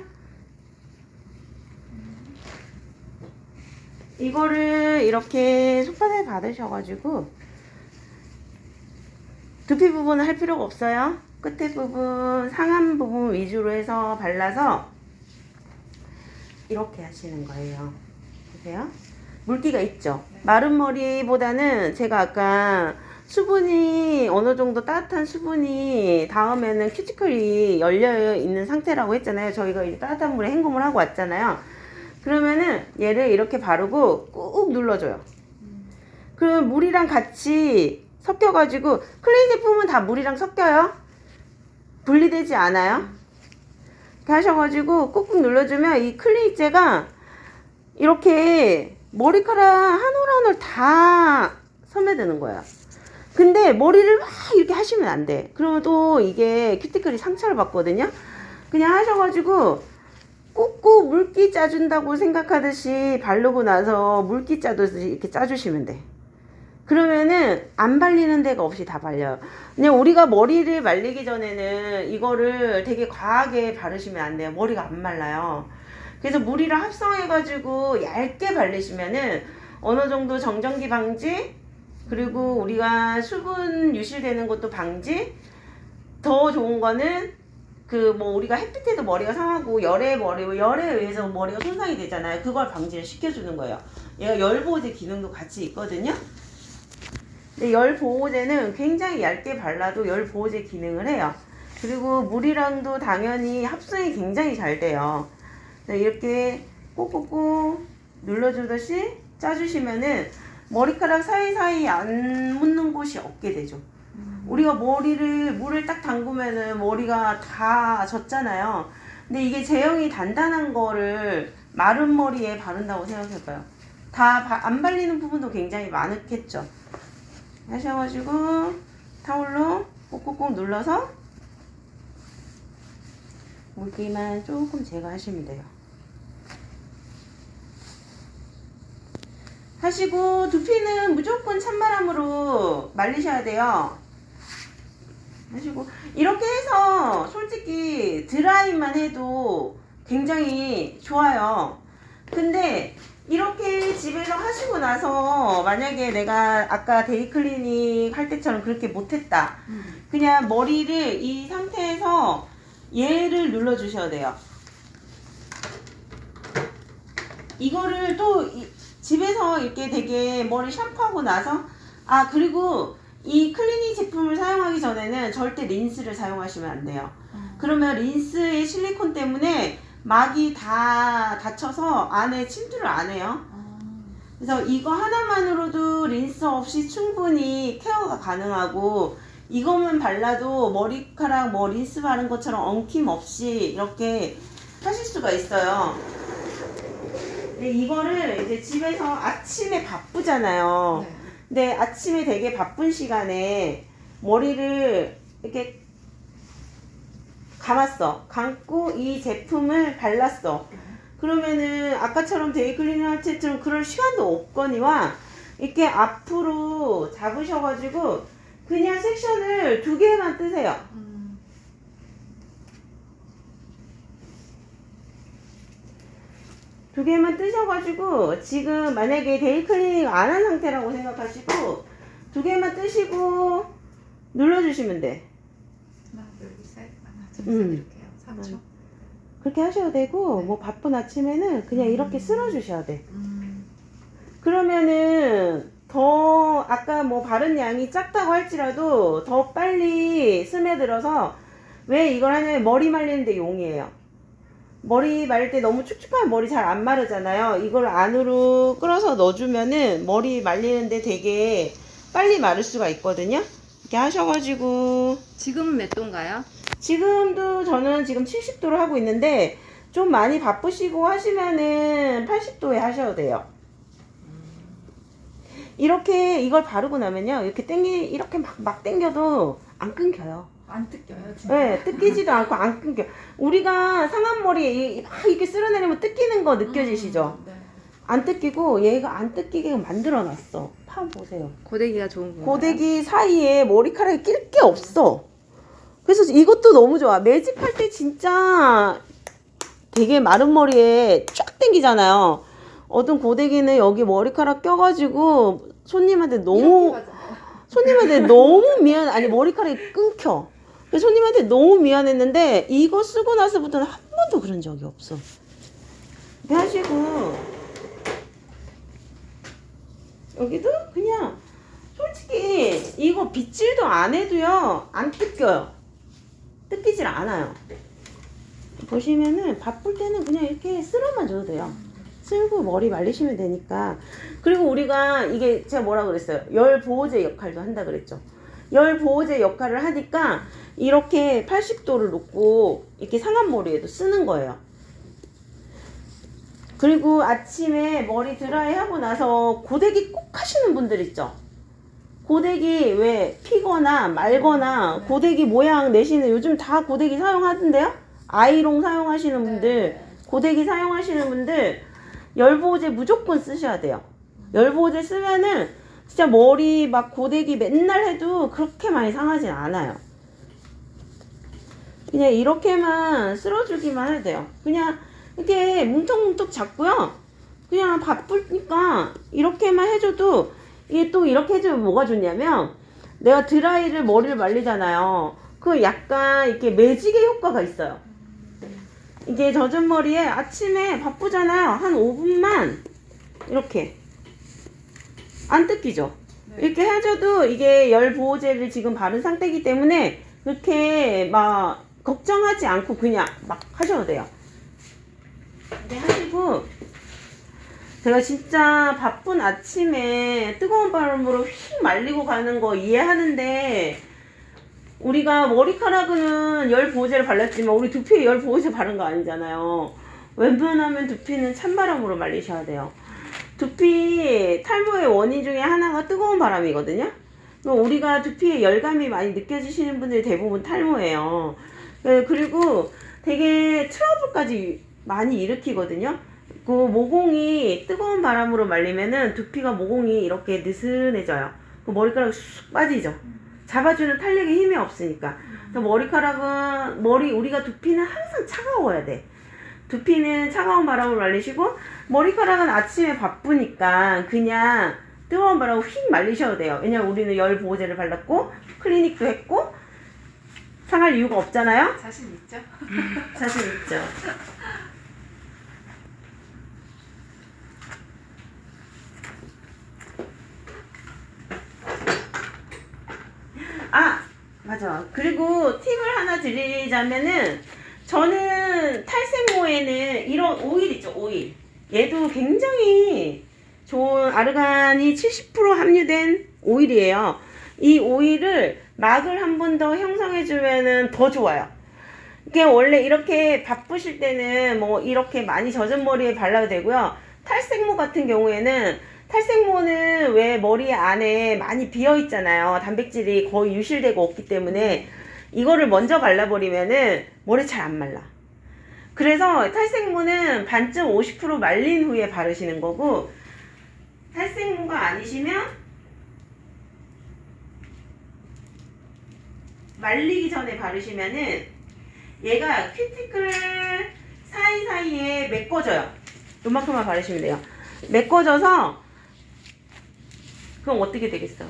이거를 이렇게 손바닥에 받으셔가지고, 두피 부분은 할 필요가 없어요. 끝에 부분, 상안 부분 위주로 해서 발라서 이렇게 하시는 거예요. 보세요. 물기가 있죠. 마른 머리보다는 제가 아까 수분이 어느 정도 따뜻한 수분이 닿으면은 큐티클이 열려 있는 상태라고 했잖아요. 저희가 이제 따뜻한 물에 헹굼을 하고 왔잖아요. 그러면은 얘를 이렇게 바르고 꾹 눌러줘요. 그럼 물이랑 같이 섞여가지고, 클레이 제품은 다 물이랑 섞여요. 분리되지 않아요. 이렇게 하셔가지고 꾹꾹 눌러주면 이 클레이제가 이렇게 머리카락 한 올 한 올 다 스며드는 거예요. 근데 머리를 막 이렇게 하시면 안 돼. 그러면 또 이게 큐티클이 상처를 받거든요. 그냥 하셔가지고 꾹꾹 물기 짜준다고 생각하듯이 바르고 나서 물기 짜듯이 이렇게 짜주시면 돼. 그러면은 안 발리는 데가 없이 다 발려요. 그냥 우리가 머리를 말리기 전에는 이거를 되게 과하게 바르시면 안 돼요. 머리가 안 말라요. 그래서 물이랑 합성해가지고 얇게 바르시면은 어느 정도 정전기 방지, 그리고 우리가 수분 유실되는 것도 방지, 더 좋은 거는 우리가 햇빛에도 머리가 상하고 열에 의해서 머리가 손상이 되잖아요. 그걸 방지를 시켜주는 거예요. 얘가 열 보호제 기능도 같이 있거든요. 근데 열 보호제는 굉장히 얇게 발라도 열 보호제 기능을 해요. 그리고 물이랑도 당연히 합성이 굉장히 잘 돼요. 이렇게 꼭꼭꼭 눌러주듯이 짜주시면은 머리카락 사이사이 안 묻는 곳이 없게 되죠. 우리가 물을 딱 담그면은 머리가 다 젖잖아요. 근데 이게 제형이 단단한 거를 마른 머리에 바른다고 생각해봐요. 다 안 발리는 부분도 굉장히 많겠죠. 하셔가지고 타올로 꼭꼭꼭 눌러서 물기만 조금 제거하시면 돼요. 하시고 두피는 무조건 찬바람으로 말리셔야 돼요. 하시고 이렇게 해서 솔직히 드라이만 해도 굉장히 좋아요. 근데 이렇게 집에서 하시고 나서 만약에 내가 아까 데이클리닉 할 때처럼 그렇게 못했다. 그냥 머리를 이 상태에서 얘를 눌러주셔야 돼요. 이거를 또 집에서 이렇게 되게 머리 샴푸하고 나서 그리고 이 클리닉 제품을 사용하기 전에는 절대 린스를 사용하시면 안 돼요. 그러면 린스의 실리콘 때문에 막이 다 닫혀서 안에 침투를 안 해요. 그래서 이거 하나만으로도 린스 없이 충분히 케어가 가능하고, 이것만 발라도 머리카락 린스 바른 것처럼 엉킴 없이 이렇게 하실 수가 있어요. 근데 이거를 이제 집에서 아침에 바쁘잖아요. 네. 근데 아침에 되게 바쁜 시간에 머리를 이렇게 감고 이 제품을 발랐어. 그러면은 아까처럼 데이클리닝 할 때처럼 그럴 시간도 없거니와 이렇게 앞으로 잡으셔가지고 그냥 섹션을 2개만 뜨세요. 두 개만 뜨셔가지고 지금 만약에 데이 클리닉 안 한 상태라고 생각하시고 2개만 뜨시고 눌러주시면 돼. 하나, 둘, 셋. 하나, 둘, 셋. 음. 이렇게요. 3초. 그렇게 하셔도 되고 뭐 바쁜 아침에는 그냥 이렇게 쓸어주셔야 돼. 그러면은 더 아까 뭐 바른 양이 작다고 할지라도 더 빨리 스며들어서 왜 이걸 하냐면 머리 말리는데 용이에요. 머리 말릴 때 너무 축축한 머리 잘 안 마르잖아요. 이걸 안으로 끌어서 넣어주면은 머리 말리는데 되게 빨리 마를 수가 있거든요. 이렇게 하셔가지고 지금은 몇 도인가요? 지금도 저는 지금 70도로 하고 있는데 좀 많이 바쁘시고 하시면은 80도에 하셔도 돼요. 이렇게 이걸 바르고 나면요 이렇게 이렇게 막 당겨도 안 끊겨요. 안 뜯겨요, 진짜. 네, 뜯기지도 않고 안 끊겨. 우리가 상한 머리에 막 이렇게 쓸어내리면 뜯기는 거 느껴지시죠? 네. 안 뜯기고 얘가 안 뜯기게 만들어 놨어. 판 보세요. 고데기가 좋은 건가요? 고데기 사이에 머리카락이 낄 게 없어. 그래서 이것도 너무 좋아. 매직할 때 진짜 되게 마른 머리에 쫙 당기잖아요. 어떤 고데기는 여기 머리카락 껴가지고 손님한테 너무 미안. 아니 머리카락이 끊겨. 그래서 손님한테 너무 미안했는데 이거 쓰고 나서부터는 한 번도 그런 적이 없어. 이렇게 하시고 여기도 그냥 솔직히 이거 빗질도 안 해도요 안 뜯겨요. 뜯기질 않아요. 보시면은 바쁠 때는 그냥 이렇게 쓸어만 줘도 돼요. 쓸고 머리 말리시면 되니까. 그리고 우리가 이게 제가 뭐라 그랬어요? 열 보호제 역할도 한다 그랬죠. 열 보호제 역할을 하니까 이렇게 80도를 놓고 이렇게 상한 머리에도 쓰는 거예요. 그리고 아침에 머리 드라이 하고 나서 고데기 꼭 하시는 분들 있죠. 고데기 왜 피거나 말거나 고데기 모양 내시는 요즘 다 고데기 사용하던데요? 아이롱 사용하시는 분들, 고데기 사용하시는 분들 열보호제 무조건 쓰셔야 돼요. 열보호제 쓰면은 진짜 머리 막 고데기 맨날 해도 그렇게 많이 상하진 않아요. 그냥 이렇게만 쓸어주기만 해도 돼요. 그냥 이렇게 뭉텅뭉텅 잡고요. 그냥 바쁘니까 이렇게만 해줘도 이게 또 이렇게 해주면 뭐가 좋냐면 내가 드라이를 머리를 말리잖아요. 그 약간 이렇게 매직의 효과가 있어요. 이게 젖은 머리에 아침에 바쁘잖아요. 한 5분만 이렇게 안 뜯기죠. 네. 이렇게 해줘도 이게 열 보호제를 지금 바른 상태이기 때문에 그렇게 막 걱정하지 않고 그냥 막 하셔도 돼요. 이렇게 하시고 제가 진짜 바쁜 아침에 뜨거운 바람으로 휙 말리고 가는 거 이해하는데 우리가 머리카락은 열 보호제를 발랐지만 우리 두피에 열 보호제 바른 거 아니잖아요. 웬만하면 두피는 찬바람으로 말리셔야 돼요. 두피 탈모의 원인 중에 하나가 뜨거운 바람이거든요. 우리가 두피에 열감이 많이 느껴지시는 분들이 대부분 탈모예요. 그리고 되게 트러블까지 많이 일으키거든요. 그 모공이 뜨거운 바람으로 말리면은 두피가 모공이 이렇게 느슨해져요. 그 머리카락이 쑥 빠지죠. 잡아주는 탄력에 힘이 없으니까. 그래서 머리카락은 우리가 두피는 항상 차가워야 돼. 두피는 차가운 바람을 말리시고 머리카락은 아침에 바쁘니까 그냥 뜨거운 바람으로 휙 말리셔도 돼요. 왜냐면 우리는 열 보호제를 발랐고 클리닉도 했고 상할 이유가 없잖아요. 자신 있죠? 자신 있죠. 아 맞아. 그리고 팁을 하나 드리자면은 저는 탈색모에는 이런 오일 있죠. 오일. 얘도 굉장히 좋은 아르간이 70% 함유된 오일이에요. 이 오일을 막을 한 번 더 형성해주면은 더 좋아요. 이게 원래 이렇게 바쁘실 때는 뭐 이렇게 많이 젖은 머리에 발라도 되고요. 탈색모 같은 경우에는 탈색모는 왜 머리 안에 많이 비어 있잖아요. 단백질이 거의 유실되고 없기 때문에 이거를 먼저 발라버리면은 머리 잘 안 말라. 그래서 탈색모는 반쯤 50% 말린 후에 바르시는 거고 탈색모가 아니시면 말리기 전에 바르시면은 얘가 큐티클 사이사이에 메꿔져요. 요만큼만 바르시면 돼요. 메꿔져서 그럼 어떻게 되겠어?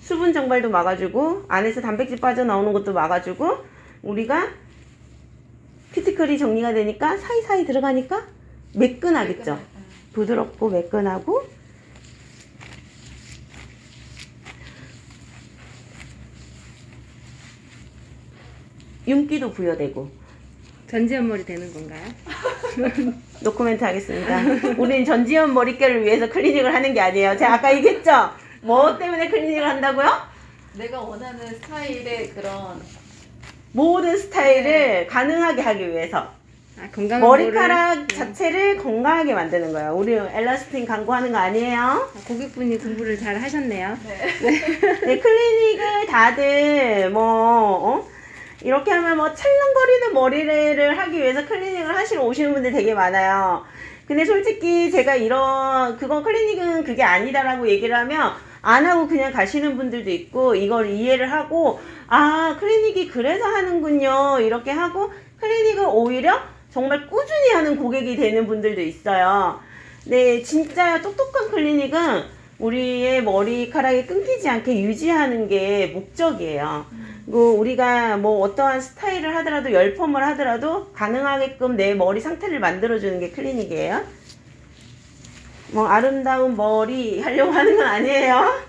수분 증발도 막아주고 안에서 단백질 빠져나오는 것도 막아주고 우리가 큐티클이 정리가 되니까 사이사이 들어가니까 매끈하겠죠. 부드럽고 매끈하고 윤기도 부여되고. 전지현 머리 되는 건가요? 노코멘트 하겠습니다. 우리는 전지현 머릿결을 위해서 클리닉을 하는 게 아니에요. 제가 아까 얘기했죠? 뭐 때문에 클리닉을 한다고요? 내가 원하는 스타일의 그런 모든 스타일을 가능하게 하기 위해서 아, 건강한 머리카락 볼을, 자체를 건강하게 만드는 거예요. 우리 엘라스틴 광고하는 거 아니에요? 고객분이 공부를 잘 하셨네요. 네, 클리닉을 다들 이렇게 하면 찰랑거리는 머리를 하기 위해서 클리닉을 하시러 오시는 분들 되게 많아요. 근데 솔직히 제가 그건 클리닉은 그게 아니다라고 얘기를 하면 안 하고 그냥 가시는 분들도 있고 이걸 이해를 하고 아 클리닉이 그래서 하는군요 이렇게 하고 클리닉을 오히려 정말 꾸준히 하는 고객이 되는 분들도 있어요. 네, 진짜 똑똑한 클리닉은 우리의 머리카락이 끊기지 않게 유지하는 게 목적이에요. 우리가 어떠한 스타일을 하더라도 열펌을 하더라도 가능하게끔 내 머리 상태를 만들어주는 게 클리닉이에요. 아름다운 머리 하려고 하는 건 아니에요.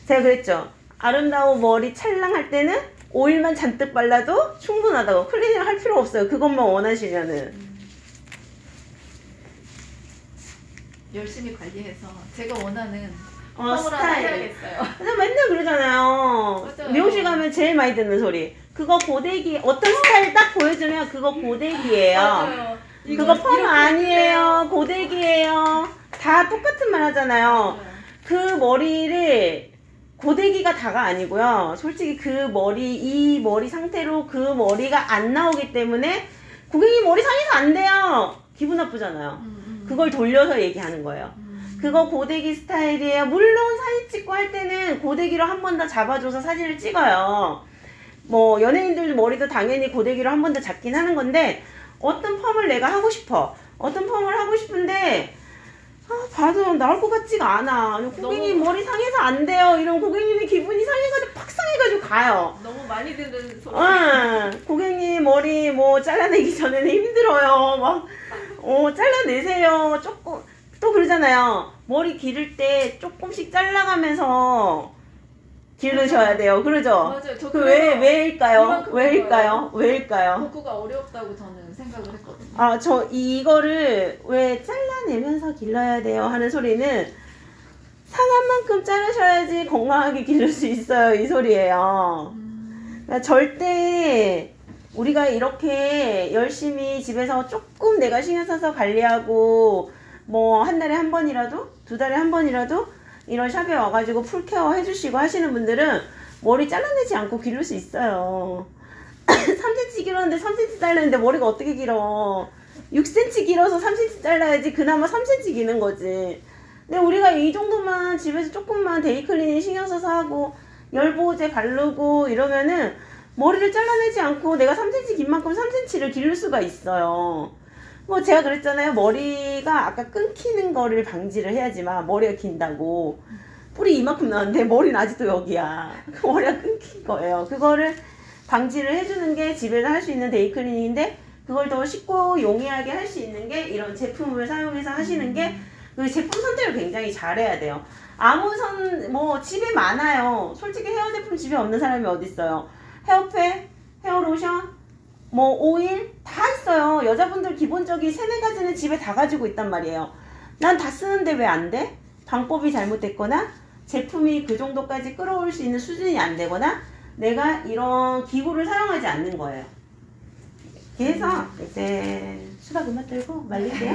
제가 그랬죠. 아름다운 머리 찰랑할 때는 오일만 잔뜩 발라도 충분하다고. 클리닉 할 필요 없어요. 그것만 원하시면은. 열심히 관리해서 제가 원하는 펌을 하나 스타일. 해야겠어요. 그래서 맨날 그러잖아요. 맞아요. 미용실 가면 제일 많이 듣는 소리. 그거 고데기, 어떤 스타일 딱 보여주면 그거 고데기예요. 맞아요. 그거 펌 이렇게 아니에요. 고데기예요. 다 똑같은 말 하잖아요. 맞아요. 그 머리를 고데기가 다가 아니고요. 솔직히 이 머리 상태로 그 머리가 안 나오기 때문에 고객님 머리 상해서 안 돼요. 기분 나쁘잖아요. 그걸 돌려서 얘기하는 거예요. 그거 고데기 스타일이에요. 물론 사진 찍고 할 때는 고데기로 한 번 더 잡아줘서 사진을 찍어요. 연예인들 머리도 당연히 고데기로 한 번 더 잡긴 하는 건데 어떤 펌을 내가 하고 싶어. 어떤 펌을 하고 싶은데 봐도 나올 것 같지가 않아. 고객님 머리 상해서 안 돼요. 이런 고객님이 기분이 상해가지고 팍 상해가지고 가요. 너무 많이 듣는 소리. 고객님 머리 잘라내기 전에는 힘들어요. 잘라내세요. 조금 또 그러잖아요. 머리 기를 때 조금씩 잘라가면서 기르셔야 돼요. 그러죠? 맞아요. 저 왜일까요? 이만큼 왜일까요? 복구가 어렵다고 저는 생각을 했거든요. 저 이거를 왜 잘라내면서 길러야 돼요 하는 소리는 상한 만큼 자르셔야지 건강하게 기를 수 있어요. 이 소리예요. 그러니까 절대 우리가 이렇게 열심히 집에서 조금 내가 신경 써서 관리하고 한 달에 한 번이라도 두 달에 한 번이라도 이런 샵에 와가지고 풀케어 해주시고 하시는 분들은 머리 잘라내지 않고 기를 수 있어요. 3cm 길었는데 3cm 잘랐는데 머리가 어떻게 길어. 6cm 길어서 3cm 잘라야지 그나마 3cm 기는 거지. 근데 우리가 이 정도만 집에서 조금만 데이클리닝 신경 써서 하고 열보호제 바르고 이러면은 머리를 잘라내지 않고 내가 3cm 긴 만큼 3cm를 기를 수가 있어요. 제가 그랬잖아요. 머리가 아까 끊기는 거를 방지를 해야지만 머리가 긴다고. 뿌리 이만큼 나왔는데 머리는 아직도 여기야. 머리가 끊긴 거예요. 그거를 방지를 해주는 게 집에서 할 수 있는 데이클리닝인데 그걸 더 쉽고 용이하게 할 수 있는 게 이런 제품을 사용해서 하시는 게 그 제품 선택을 굉장히 잘해야 돼요. 집에 많아요. 솔직히 헤어 제품 집에 없는 사람이 어디 있어요. 헤어팩, 헤어로션, 오일 다 있어요. 여자분들 기본적인 3-4가지는 집에 다 가지고 있단 말이에요. 난 다 쓰는데 왜 안 돼? 방법이 잘못됐거나 제품이 그 정도까지 끌어올 수 있는 수준이 안 되거나 내가 이런 기구를 사용하지 않는 거예요. 그래서 이제 수다 그만 떨고 말릴게요.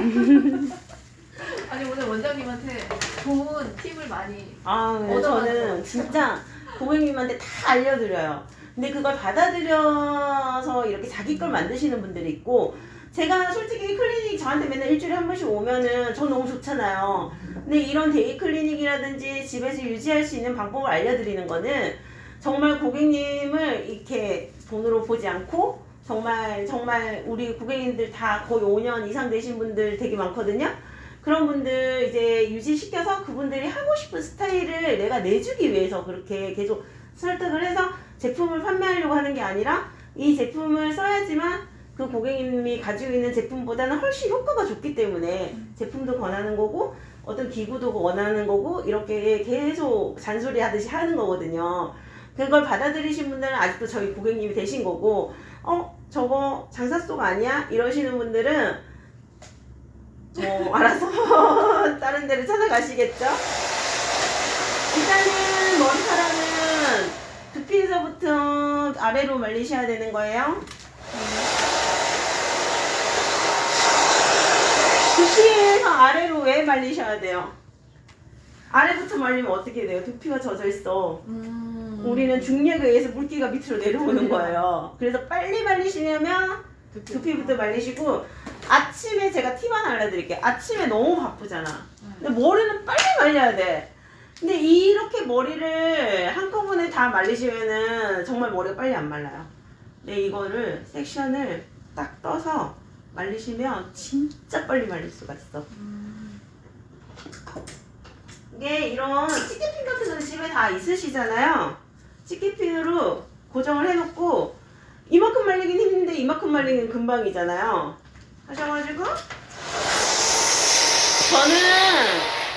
아니 오늘 원장님한테 좋은 팁을 많이 저는 진짜 고객님한테 다 알려드려요. 근데 그걸 받아들여서 이렇게 자기 걸 만드시는 분들이 있고 제가 솔직히 클리닉 저한테 맨날 일주일에 한 번씩 오면은 전 너무 좋잖아요. 근데 이런 데이 클리닉이라든지 집에서 유지할 수 있는 방법을 알려드리는 거는 정말 고객님을 이렇게 돈으로 보지 않고 정말 우리 고객님들 다 거의 5년 이상 되신 분들 되게 많거든요. 그런 분들 이제 유지시켜서 그분들이 하고 싶은 스타일을 내가 내주기 위해서 그렇게 계속 설득을 해서 제품을 판매하려고 하는 게 아니라 이 제품을 써야지만 그 고객님이 가지고 있는 제품보다는 훨씬 효과가 좋기 때문에 제품도 권하는 거고 어떤 기구도 원하는 거고 이렇게 계속 잔소리 하듯이 하는 거거든요. 그걸 받아들이신 분들은 아직도 저희 고객님이 되신 거고 저거 장사속 아니야? 이러시는 분들은 알아서 다른 데를 찾아가시겠죠? 일단은 머리카락은 두피에서부터 아래로 말리셔야 되는 거예요. 두피에서 아래로 왜 말리셔야 돼요? 아래부터 말리면 어떻게 돼요? 두피가 젖어 있어. 우리는 중력에 의해서 물기가 밑으로 내려오는 거예요. 그래서 빨리 말리시려면 두피부터 말리시고, 아침에 제가 팁 하나 알려드릴게요. 아침에 너무 바쁘잖아. 근데 머리는 빨리 말려야 돼. 근데 이렇게 머리를 한꺼번에 다 말리시면은 정말 머리가 빨리 안 말라요. 근데 이거를 섹션을 딱 떠서 말리시면 진짜 빨리 말릴 수가 있어. 이게 이런 치키핀 같은 건 집에 다 있으시잖아요. 치키핀으로 고정을 해놓고 이만큼 말리긴 힘든데 이만큼 말리긴 금방이잖아요. 하셔가지고 저는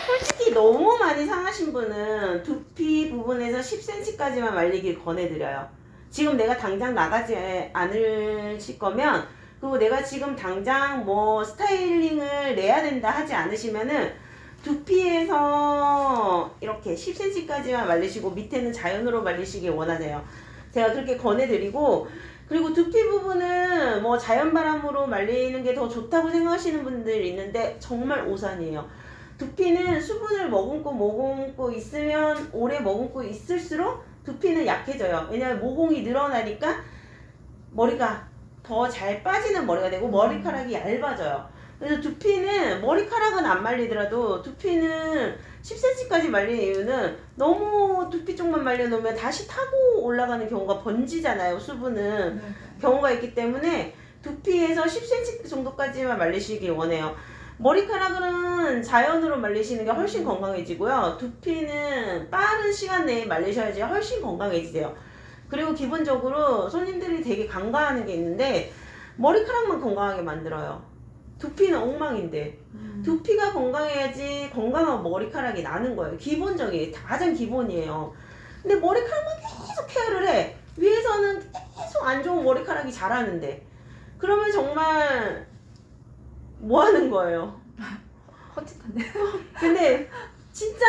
솔직히 너무 많이 상하신 분은 두피 부분에서 10cm까지만 말리길 권해드려요. 지금 내가 당장 나가지 않으실 거면, 그리고 내가 지금 당장 뭐 스타일링을 내야 된다 하지 않으시면은 두피에서 이렇게 10cm까지만 말리시고 밑에는 자연으로 말리시길 원하세요. 제가 그렇게 권해드리고, 그리고 두피 부분은 뭐 자연바람으로 말리는 게 더 좋다고 생각하시는 분들이 있는데 정말 오산이에요. 두피는 수분을 머금고 있으면, 오래 머금고 있을수록 두피는 약해져요. 왜냐면 모공이 늘어나니까 머리가 더 잘 빠지는 머리가 되고 머리카락이 얇아져요. 그래서 두피는, 머리카락은 안 말리더라도 두피는 10cm까지 말리는 이유는 너무 두피 쪽만 말려놓으면 다시 타고 올라가는 경우가 번지잖아요. 수분은 경우가 있기 때문에 두피에서 10cm 정도까지만 말리시길 원해요. 머리카락은 자연으로 말리시는 게 훨씬 건강해지고요. 두피는 빠른 시간 내에 말리셔야지 훨씬 건강해지세요. 그리고 기본적으로 손님들이 되게 간과하는 게 있는데, 머리카락만 건강하게 만들어요. 두피는 엉망인데. 두피가 건강해야지 건강한 머리카락이 나는 거예요. 기본적이에요. 가장 기본이에요. 근데 머리카락만 계속 케어를 해. 위에서는 계속 안 좋은 머리카락이 자라는데, 그러면 정말 뭐 하는 거예요? 헛짓한데. 근데 진짜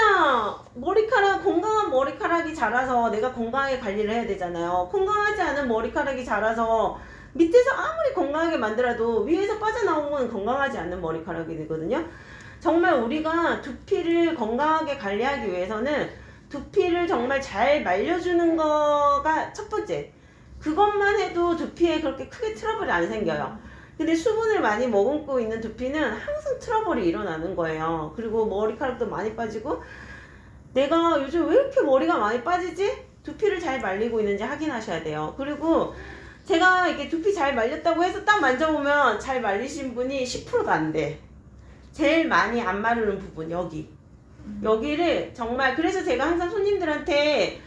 건강한 머리카락이 자라서 내가 건강하게 관리를 해야 되잖아요. 건강하지 않은 머리카락이 자라서 밑에서 아무리 건강하게 만들어도 위에서 빠져나온 건 건강하지 않는 머리카락이 되거든요. 정말 우리가 두피를 건강하게 관리하기 위해서는 두피를 정말 잘 말려주는 거가 첫 번째. 그것만 해도 두피에 그렇게 크게 트러블이 안 생겨요. 근데 수분을 많이 머금고 있는 두피는 항상 트러블이 일어나는 거예요. 그리고 머리카락도 많이 빠지고, 내가 요즘 왜 이렇게 머리가 많이 빠지지? 두피를 잘 말리고 있는지 확인하셔야 돼요. 그리고 제가 이렇게 두피 잘 말렸다고 해서 딱 만져보면 잘 말리신 분이 10%도 안 돼. 제일 많이 안 마르는 부분, 여기를 정말, 그래서 제가 항상 손님들한테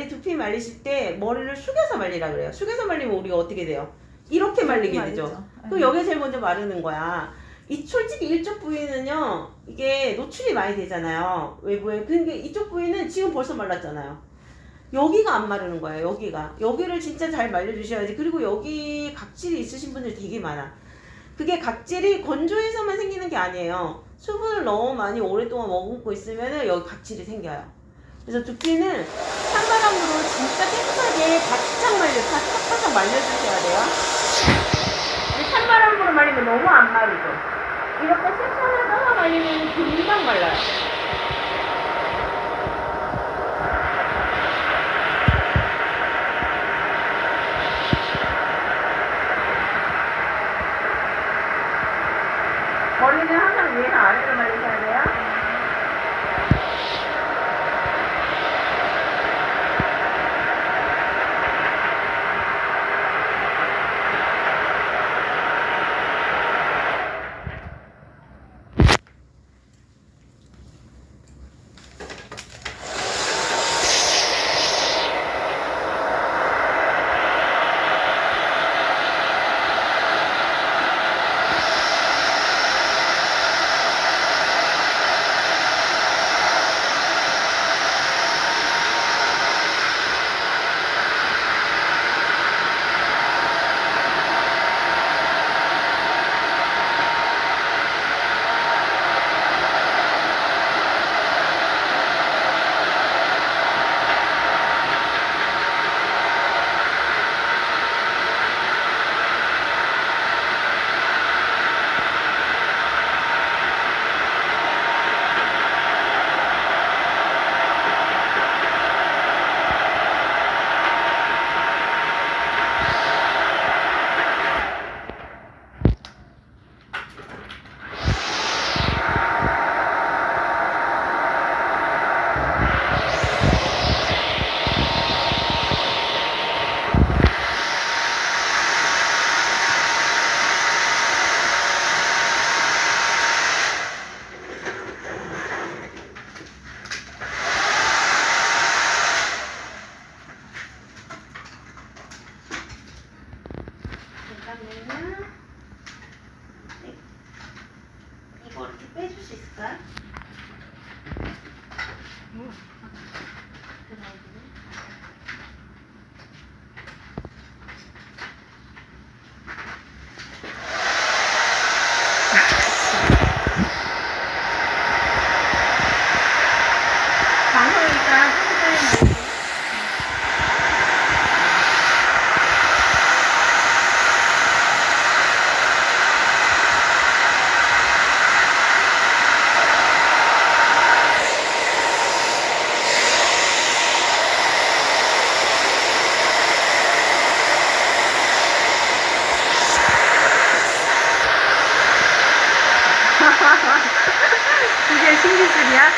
두피 말리실 때 머리를 숙여서 말리라 그래요. 숙여서 말리면 우리가 어떻게 돼요? 이렇게 말리게 되죠. 그럼 여기가 제일 먼저 마르는 거야. 솔직히 이쪽 부위는요, 이게 노출이 많이 되잖아요. 외부에. 근데 이쪽 부위는 지금 벌써 말랐잖아요. 여기가 안 마르는 거예요. 여기를 진짜 잘 말려주셔야지. 그리고 여기 각질이 있으신 분들 되게 많아. 그게 각질이 건조해서만 생기는 게 아니에요. 수분을 너무 많이 오랫동안 머금고 있으면 여기 각질이 생겨요. 그래서 두피는 찬바람으로 진짜 깨끗하게 바짝 말려주셔야 돼요. 찬바람으로 말리면 너무 안 마르죠. 이렇게 섹션을 떠서 말리면 금방 말라요. 머리는 항상 위에서 아래로 말리셔야 돼요. 기술이야?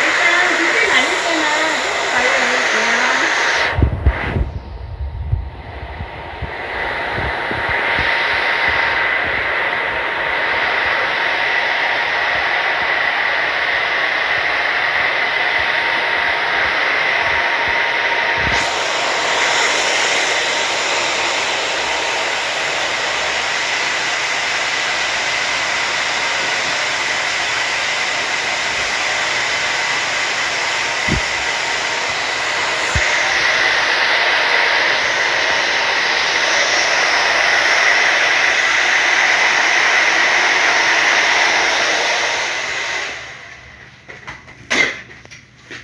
일단 붓을 말릴 때는 조금 말려볼게요.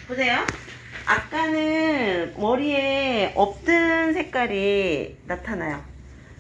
보세요. 아까는 머리에 없던 색깔이 나타나요.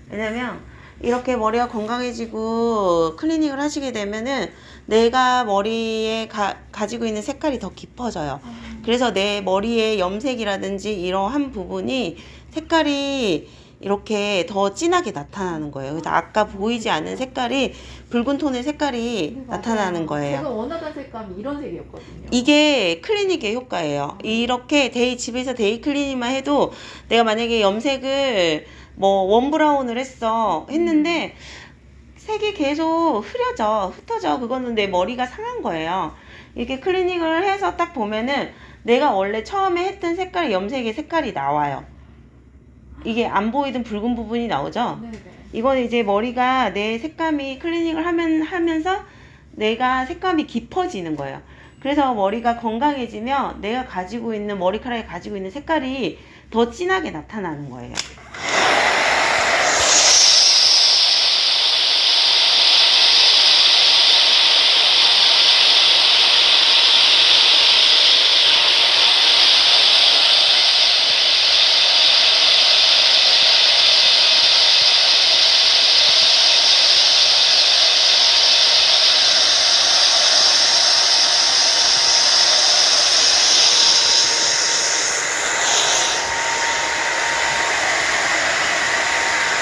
왜냐면 이렇게 머리가 건강해지고 클리닉을 하시게 되면은 내가 머리에 가지고 있는 색깔이 더 깊어져요. 그래서 내 머리의 염색이라든지 이러한 부분이 색깔이 이렇게 더 진하게 나타나는 거예요. 그래서 아까 보이지 않는 색깔이 붉은 톤의 색깔이 나타나는 거예요. 제가 원하던 색감이 이런 색이었거든요. 이게 클리닉의 효과예요. 이렇게 집에서 데이 클리닉만 해도 내가 만약에 염색을 뭐 원 브라운을 했는데 색이 계속 흩어져. 그거는 내 머리가 상한 거예요. 이렇게 클리닉을 해서 딱 보면은 내가 원래 처음에 했던 색깔, 염색의 색깔이 나와요. 이게 안 보이던 붉은 부분이 나오죠? 네네. 이거는 이제 머리가 내 색감이 클리닉을 하면서 내가 색감이 깊어지는 거예요. 그래서 머리가 건강해지면 내가 가지고 있는 머리카락이 가지고 있는 색깔이 더 진하게 나타나는 거예요.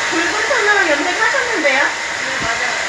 붉은 톤으로 염색하셨는데요? 네, 맞아요.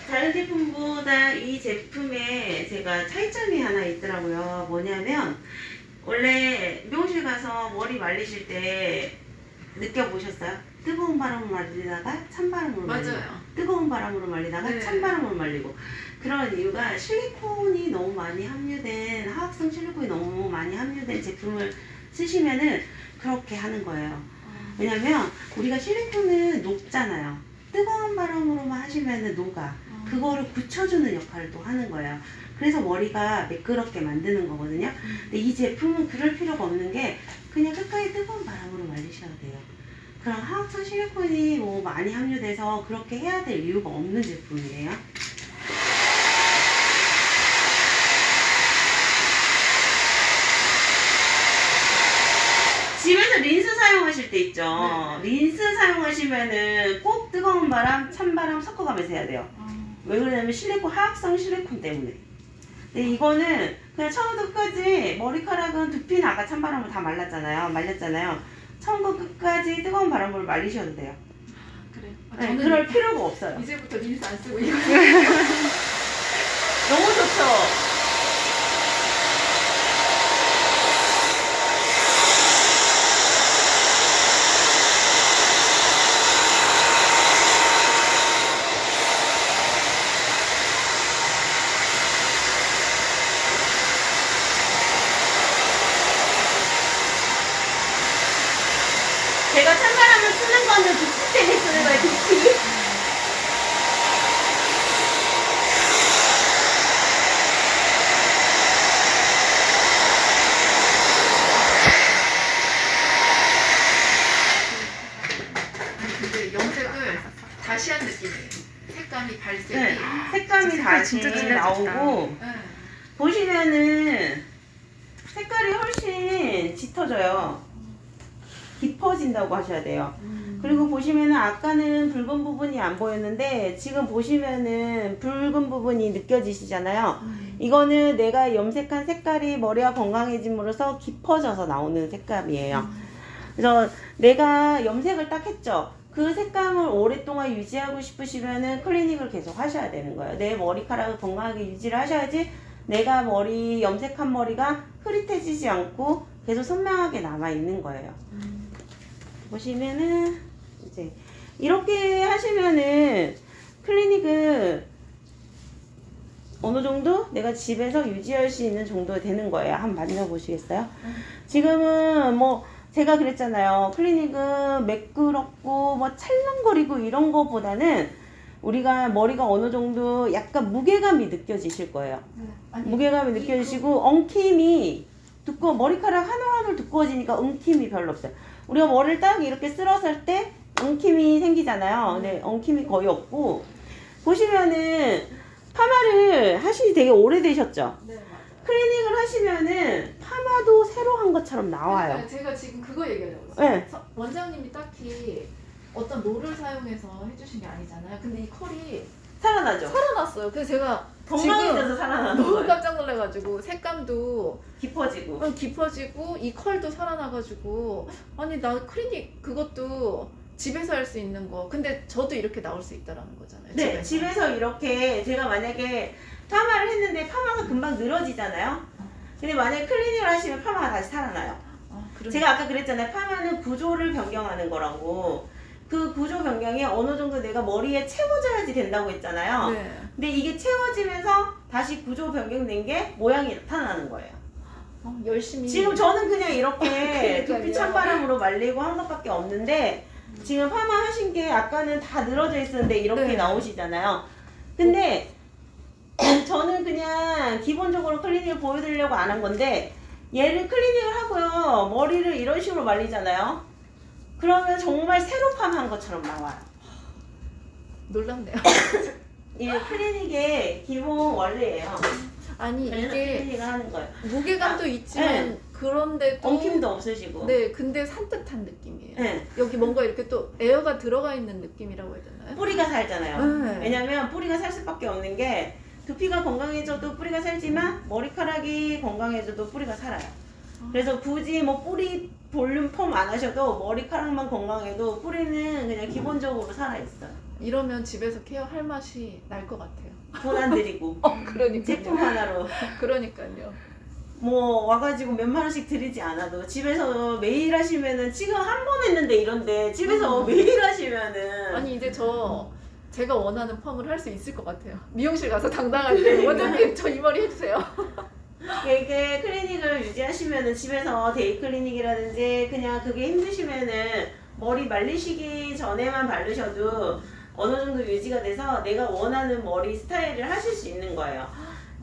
다른 제품보다 이 제품에 제가 차이점이 하나 있더라고요. 뭐냐면 원래 미용실 가서 머리 말리실 때 느껴보셨어요? 뜨거운 바람으로 말리다가 찬바람으로 말리고 맞아요. 뜨거운 바람으로 말리다가 네. 찬바람으로 말리고 그런 이유가 실리콘이 너무 많이 함유된 화학성 실리콘이 너무 많이 함유된 제품을 쓰시면은 그렇게 하는 거예요. 왜냐면 우리가 실리콘은 녹잖아요. 뜨거운 바람으로만 하시면은 녹아. 그거를 굳혀주는 역할을 또 하는 거예요. 그래서 머리가 매끄럽게 만드는 거거든요. 근데 이 제품은 그럴 필요가 없는 게 그냥 끝까지 뜨거운 바람으로 말리셔도 돼요. 그럼 하악성 실리콘이 뭐 많이 함유돼서 그렇게 해야 될 이유가 없는 제품이에요. 집에서 린스 사용하실 때 있죠. 린스 사용하시면은 꼭 뜨거운 바람, 찬바람 섞어가면서 해야 돼요. 왜 그러냐면 실리콘, 하악성 실리콘 때문에. 근데 이거는 그냥 처음부터 끝까지 머리카락은 두피는 아까 찬바람으로 다 말렸잖아요. 처음부터 끝까지 뜨거운 바람으로 말리셔도 돼요. 그래. 네, 그럴 필요가 없어요. 이제부터 린스 안 쓰고 이거. 너무 좋죠? 제가 찬바람을 쓰는 거는 두피 때문에 쓰는 거예요, 두피. 아니 근데 염색을 다시 한 느낌이에요. 색감이 발색이. 네, 색감이 색깔 다시 진짜 진해졌다. 나오고 네. 보시면은 색깔이 훨씬 짙어져요. 깊어진다고 하셔야 돼요. 그리고 보시면은 아까는 붉은 부분이 안 보였는데 지금 보시면은 붉은 부분이 느껴지시잖아요. 이거는 내가 염색한 색깔이 머리가 건강해짐으로써 깊어져서 나오는 색감이에요. 그래서 내가 염색을 딱 했죠. 그 색감을 오랫동안 유지하고 싶으시면은 클리닉을 계속 하셔야 되는 거예요. 내 머리카락을 건강하게 유지를 하셔야지 내가 염색한 머리가 흐릿해지지 않고 계속 선명하게 남아 있는 거예요. 보시면은 이제 이렇게 하시면은 클리닉을 어느 정도 내가 집에서 유지할 수 있는 정도 되는 거예요. 한번 만져보시겠어요? 지금은 뭐 제가 그랬잖아요. 클리닉은 매끄럽고 뭐 찰랑거리고 이런 거보다는 우리가 머리가 어느 정도 약간 무게감이 느껴지실 거예요. 무게감이 느껴지시고 엉킴이 머리카락 한 올 한 올 두꺼워지니까 엉킴이 별로 없어요. 우리가 머리를 딱 이렇게 쓸었을 때 엉킴이 생기잖아요. 근데 엉킴이 거의 없고 보시면은 파마를 하시기 되게 오래되셨죠? 네 맞아요. 클리닉을 하시면은 파마도 새로 한 것처럼 나와요. 그러니까 제가 지금 그거 얘기하려고 했어요. 네. 원장님이 딱히 어떤 롤을 사용해서 해주신 게 아니잖아요. 근데 이 컬이 살아나죠? 살아났어요. 그래서 제가 건강해져서 지금 살아나는 너무 거예요. 깜짝 놀라가지고 색감도 깊어지고. 깊어지고 이 컬도 살아나가지고 아니 나 클리닉 그것도 집에서 할 수 있는 거 근데 저도 이렇게 나올 수 있다라는 거잖아요. 네, 집에서 이렇게 제가 만약에 파마를 했는데 파마가 금방 늘어지잖아요. 근데 만약에 클리닉을 하시면 파마가 다시 살아나요. 제가 아까 그랬잖아요. 파마는 구조를 변경하는 거라고. 그 구조 변경이 어느 정도 내가 머리에 채워져야지 된다고 했잖아요. 네. 근데 이게 채워지면서 다시 구조 변경된 게 모양이 나타나는 거예요. 열심히 지금 저는 그냥 이렇게 그러니까요. 두피 찬바람으로 말리고 한 것밖에 없는데 지금 파마 하신 게 아까는 다 늘어져 있었는데 이렇게 네. 나오시잖아요. 근데 저는 그냥 기본적으로 클리닉을 보여드리려고 안 한 건데 얘를 클리닉을 하고요. 머리를 이런 식으로 말리잖아요. 그러면 정말 새로 파마한 것처럼 나와요. 놀랍네요. 이게 클리닉의 기본 원리예요. 아니 그래서 이게 클리닉을 하는 거예요. 무게감도 있지만 네. 그런데도 엉킴도 없으시고. 네 근데 산뜻한 느낌이에요. 네. 여기 뭔가 이렇게 또 에어가 들어가 있는 느낌이라고 해야 되나요? 뿌리가 살잖아요. 네. 왜냐면 뿌리가 살 수밖에 없는 게 두피가 건강해져도 뿌리가 살지만 머리카락이 건강해져도 뿌리가 살아요. 그래서 굳이 뭐 뿌리 볼륨 펌 안 하셔도 머리카락만 건강해도 뿌리는 그냥 기본적으로 살아있어요. 이러면 집에서 케어할 맛이 날 것 같아요. 돈 안 들이고 그러니까요. 제품 하나로 그러니까요. 뭐 와가지고 몇만 원씩 들이지 않아도 집에서 매일 하시면은 지금 한 번 했는데 이런데 집에서 매일 하시면은 아니 이제 제가 원하는 펌을 할 수 있을 것 같아요. 미용실 가서 당당하게 원장님 저 이 머리 해주세요. 이게 클리닉을 유지하시면은 집에서 데이 클리닉이라든지 그냥 그게 힘드시면은 머리 말리시기 전에만 바르셔도 어느 정도 유지가 돼서 내가 원하는 머리 스타일을 하실 수 있는 거예요.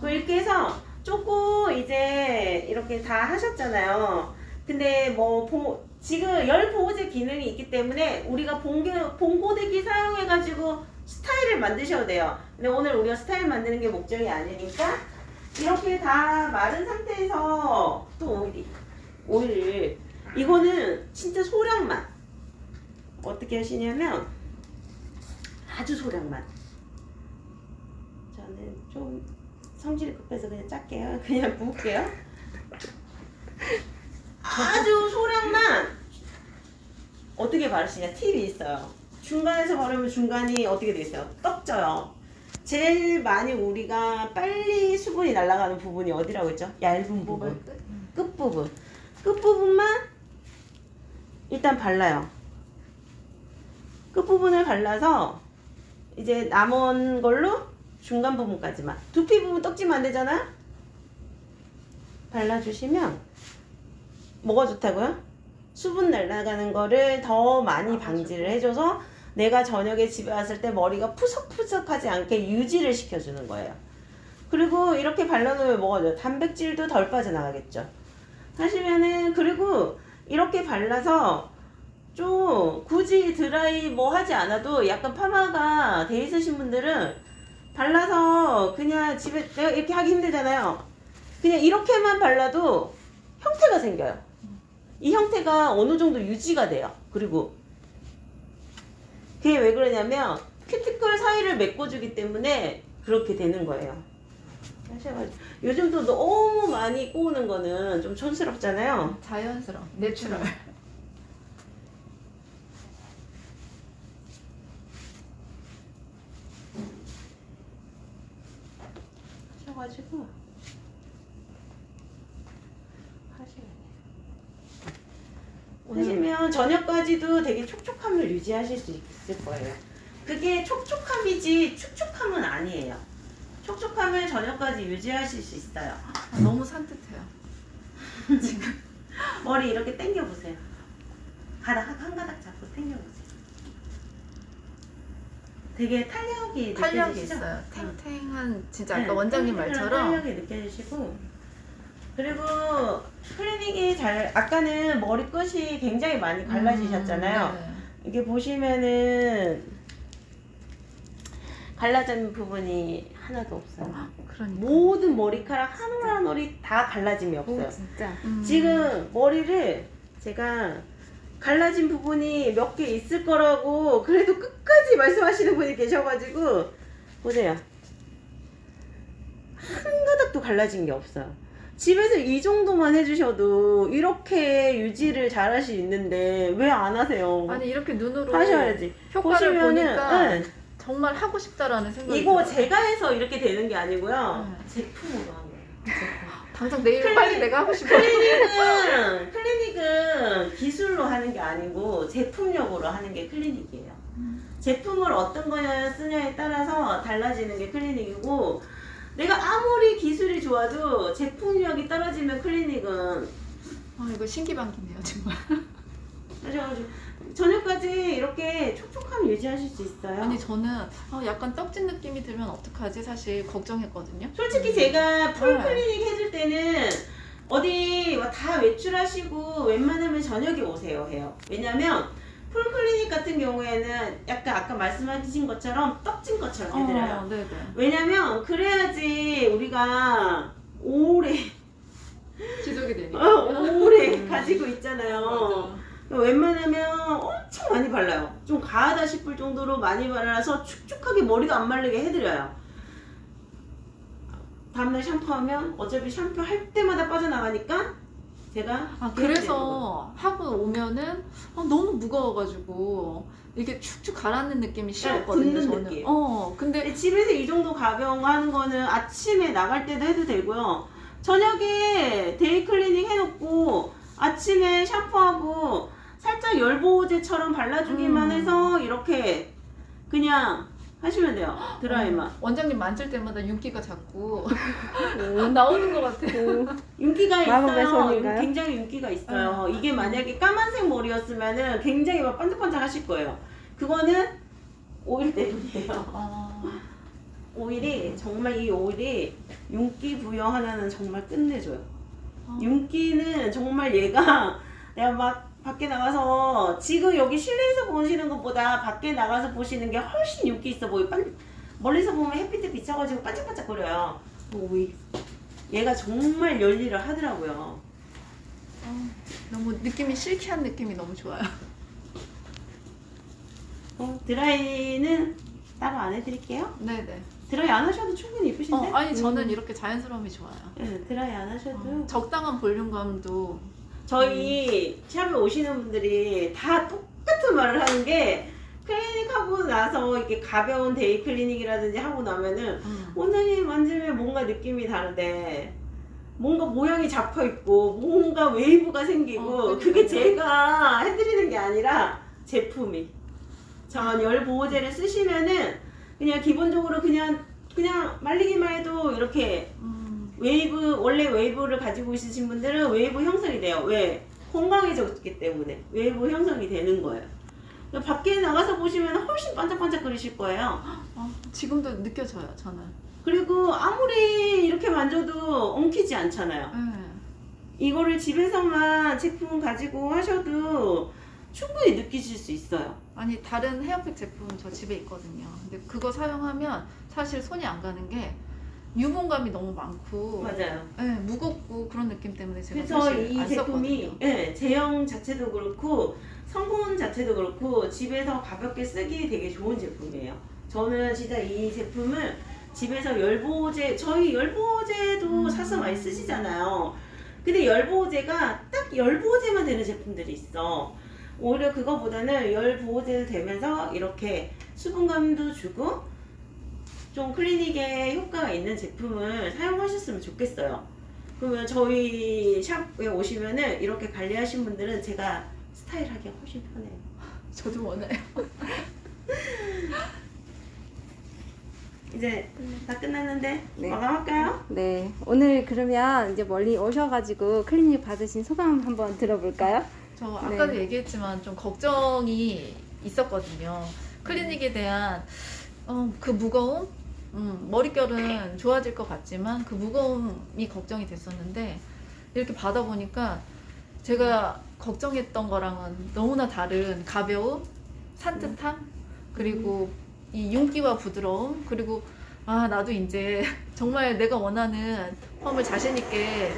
이렇게 해서 조금 이제 이렇게 다 하셨잖아요. 근데 지금 열 보호제 기능이 있기 때문에 우리가 봉고데기 사용해가지고 스타일을 만드셔도 돼요. 근데 오늘 우리가 스타일 만드는 게 목적이 아니니까 이렇게 다 마른 상태에서 또 오일을 이거는 진짜 소량만 어떻게 하시냐면 아주 소량만. 저는 좀 성질이 급해서 그냥 짤게요. 그냥 부을게요. 아주 소량만 어떻게 바르시냐 팁이 있어요. 중간에서 바르면 중간이 어떻게 돼 있어요? 떡져요. 제일 많이 우리가 빨리 수분이 날아가는 부분이 어디라고 했죠? 얇은 부분, 끝부분. 끝부분만 일단 발라요. 끝부분을 발라서 이제 남은 걸로 중간 부분까지만. 두피 부분 떡지면 안 되잖아? 발라주시면 뭐가 좋다고요? 수분 날아가는 거를 더 많이 방지를 해줘서 내가 저녁에 집에 왔을 때 머리가 푸석푸석하지 않게 유지를 시켜주는 거예요. 그리고 이렇게 발라놓으면 뭐가 돼요? 단백질도 덜 빠져나가겠죠. 하시면은 그리고 이렇게 발라서 좀 굳이 드라이 뭐 하지 않아도 약간 파마가 돼 있으신 분들은 발라서 그냥 집에 내가 이렇게 하기 힘들잖아요. 그냥 이렇게만 발라도 형태가 생겨요. 이 형태가 어느 정도 유지가 돼요. 그리고 그게 왜 그러냐면 큐티클 사이를 메꿔주기 때문에 그렇게 되는 거예요. 하셔가지고 요즘 또 너무 많이 꼬우는 거는 좀 촌스럽잖아요. 자연스러워, 내추럴. 하셔가지고 하시면 저녁까지도 되게 촉촉함을 유지하실 수 있을 거예요. 그게 촉촉함이지 축축함은 아니에요. 촉촉함을 저녁까지 유지하실 수 있어요. 너무 산뜻해요. 지금 머리 이렇게 당겨보세요. 한 가닥 잡고 당겨보세요. 되게 탄력이 탄력이 느껴지시죠? 있어요. 탱탱한 진짜 아까 네, 원장님 탱탱한 말처럼 탄력이 느껴지시고 그리고 클리닉이 아까는 머리끝이 굉장히 많이 갈라지셨잖아요. 네. 이게 보시면은 갈라진 부분이 하나도 없어요. 그러니까. 모든 머리카락 한 올 한 올이 다 갈라짐이 오, 없어요. 진짜. 지금 머리를 제가 갈라진 부분이 몇 개 있을 거라고 그래도 끝까지 말씀하시는 분이 계셔가지고 보세요. 한 가닥도 갈라진 게 없어요. 집에서 이 정도만 해주셔도 이렇게 유지를 잘 할 수 있는데 왜 안 하세요? 아니 이렇게 눈으로 하셔야지. 효과를 보시면은, 보니까 응. 정말 하고 싶다라는 생각이 이거 들어요. 제가 해서 이렇게 되는 게 아니고요. 네. 제품으로 한 거예요. 당장 내일 빨리 내가 하고 싶어. 클리닉은 기술로 하는 게 아니고 제품력으로 하는 게 클리닉이에요. 제품을 어떤 거냐 쓰냐에 따라서 달라지는 게 클리닉이고 내가 아무리 기술이 좋아도 제품력이 떨어지면 클리닉은 이거 신기반기네요 정말. 하셔가지고 저녁까지 이렇게 촉촉함 유지하실 수 있어요. 아니 저는 약간 떡진 느낌이 들면 어떡하지 사실 걱정했거든요. 솔직히 제가 풀 네. 클리닉 해줄 때는 어디 다 외출하시고 웬만하면 저녁에 오세요 해요. 왜냐면 풀 클리닉 같은 경우에는 약간 아까 말씀하신 것처럼 떡진 것처럼 해드려요. 네네. 왜냐면 그래야지 우리가 오래 지속이 되니까. 오래 가지고 있잖아요. 맞아. 웬만하면 엄청 많이 발라요. 좀 과하다 싶을 정도로 많이 발라서 축축하게 머리도 안 마르게 해드려요. 다음날 샴푸하면 어차피 샴푸할 때마다 빠져나가니까 제가 그래서 하고 오면은 너무 무거워가지고 이게 축축 가라앉는 느낌이 싫었거든요. 굳는 저는. 느낌. 근데 근데 집에서 이 정도 가벼워하는 거는 아침에 나갈 때도 해도 되고요. 저녁에 데이 클리닝 해놓고 아침에 샴푸하고 살짝 열보호제처럼 발라주기만 해서 이렇게 그냥 하시면 돼요. 드라이만. 원장님 만질 때마다 윤기가 자꾸 나오는 것 같아. 윤기가 마법의 있어요. 손인가요? 굉장히 윤기가 있어요. 이게 만약에 까만색 머리였으면은 굉장히 막 반짝반짝 하실 거예요. 그거는 오일 때문이에요. 오일이 정말 이 오일이 윤기 부여 하나는 정말 끝내줘요. 윤기는 정말 얘가 내가 막 밖에 나가서 지금 여기 실내에서 보시는 것보다 밖에 나가서 보시는 게 훨씬 윤기 있어 보여. 멀리서 보면 햇빛에 비쳐가지고 반짝반짝거려요. 얘가 정말 열일을 하더라고요. 너무 느낌이 실키한 느낌이 너무 좋아요. 드라이는 따로 안 해드릴게요. 네네. 드라이 안 하셔도 충분히 이쁘신데? 아니 저는 이렇게 자연스러움이 좋아요. 네, 드라이 안 하셔도 적당한 볼륨감도. 저희 샵에 오시는 분들이 다 똑같은 말을 하는 게 클리닉 하고 나서 이렇게 가벼운 데이 클리닉이라든지 하고 나면은 원장님 만지면 뭔가 느낌이 다른데 뭔가 모양이 잡혀 있고 뭔가 웨이브가 생기고 그게 제가 해드리는 게 아니라 제품이 전 열 보호제를 쓰시면은 그냥 기본적으로 그냥 말리기만 해도 이렇게 웨이브 원래 웨이브를 가지고 있으신 분들은 웨이브 형성이 돼요. 왜? 건강해졌기 때문에 웨이브 형성이 되는 거예요. 밖에 나가서 보시면 훨씬 반짝반짝거리실 거예요. 지금도 느껴져요 저는. 그리고 아무리 이렇게 만져도 엉키지 않잖아요. 이거를 집에서만 제품 가지고 하셔도 충분히 느끼실 수 있어요. 아니 다른 헤어팩 제품 저 집에 있거든요. 근데 그거 사용하면 사실 손이 안 가는 게 유분감이 너무 많고 맞아요. 네, 무겁고 그런 느낌 때문에 제가 그래서 사실 이 안 제품이 썼거든요. 제형 자체도 그렇고 성분 자체도 그렇고 집에서 가볍게 쓰기 되게 좋은 제품이에요. 저는 진짜 이 제품을 집에서 열보호제, 저희 열보호제도 사서 많이 쓰시잖아요. 근데 열보호제가 딱 열보호제만 되는 제품들이 있어. 오히려 그거보다는 열보호제도 되면서 이렇게 수분감도 주고 좀 클리닉에 효과가 있는 제품을 사용하셨으면 좋겠어요. 그러면 저희 샵에 오시면은 이렇게 관리하신 분들은 제가 스타일하기가 훨씬 편해요. 저도 원해요. 이제 다 끝났는데 네. 마감할까요? 네, 오늘 그러면 이제 멀리 오셔가지고 클리닉 받으신 소감 한번 들어볼까요? 저 아까도 네. 얘기했지만 좀 걱정이 있었거든요. 클리닉에 대한 그 무거움? 머릿결은 좋아질 것 같지만 그 무거움이 걱정이 됐었는데 이렇게 받아보니까 제가 걱정했던 거랑은 너무나 다른 가벼움, 산뜻함, 그리고 이 윤기와 부드러움, 그리고 나도 이제 정말 내가 원하는 펌을 자신 있게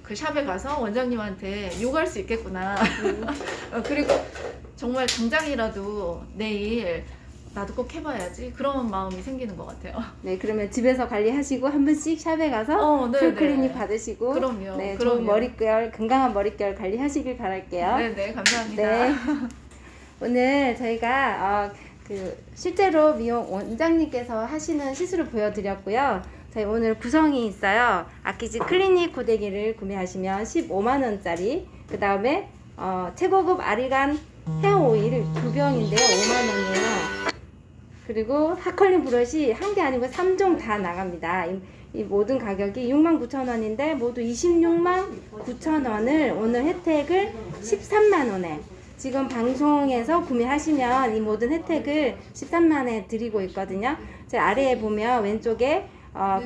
그 샵에 가서 원장님한테 요구할 수 있겠구나. 그리고 정말 당장이라도 내일 나도 꼭 해봐야지 그런 마음이 생기는 것 같아요. 네, 그러면 집에서 관리하시고 한 번씩 샵에 가서 네, 풀 클리닉 받으시고 그럼요. 네, 그럼요. 좋은 머릿결, 건강한 머릿결 관리하시길 바랄게요. 네네, 감사합니다. 네. 오늘 저희가 실제로 미용 원장님께서 하시는 시술을 보여드렸고요. 저희 오늘 구성이 있어요. 아키즈 클리닉 고데기를 구매하시면 15만원짜리, 그 다음에 최고급 아리간 헤어 오일 2병인데요. 5만원이에요. 그리고 하컬링 브러쉬 한 개 아니고 3종 다 나갑니다. 이 모든 가격이 69,000원인데 모두 269,000원을 오늘 혜택을 13만원에 지금 방송에서 구매하시면 이 모든 혜택을 13만원에 드리고 있거든요. 제 아래에 보면 왼쪽에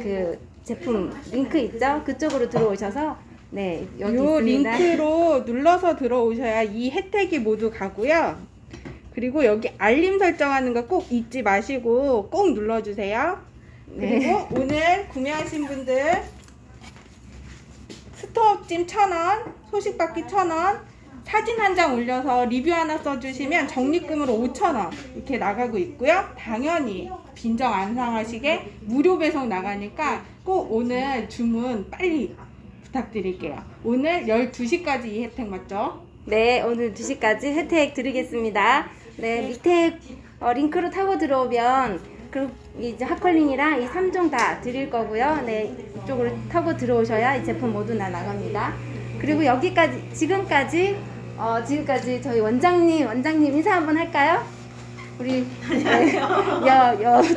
그 제품 링크 있죠? 그쪽으로 들어오셔서 네, 여기 요 있습니다. 링크로 눌러서 들어오셔야 이 혜택이 모두 가고요. 그리고 여기 알림 설정하는 거 꼭 잊지 마시고 꼭 눌러주세요. 네. 그리고 오늘 구매하신 분들 스톱찜 1,000원, 소식받기 1,000원, 사진 한 장 올려서 리뷰 하나 써주시면 적립금으로 5,000원 이렇게 나가고 있고요. 당연히 빈정 안 상하시게 무료 배송 나가니까 꼭 오늘 주문 빨리 부탁드릴게요. 오늘 12시까지 이 혜택 맞죠? 네, 오늘 2시까지 혜택 드리겠습니다. 네, 밑에 링크로 타고 들어오면 이제 핫컬링이랑 이 3종 다 드릴 거고요. 네, 이쪽으로 타고 들어오셔야 이 제품 모두 다 나갑니다. 그리고 여기까지 지금까지 저희 원장님 인사 한번 할까요? 우리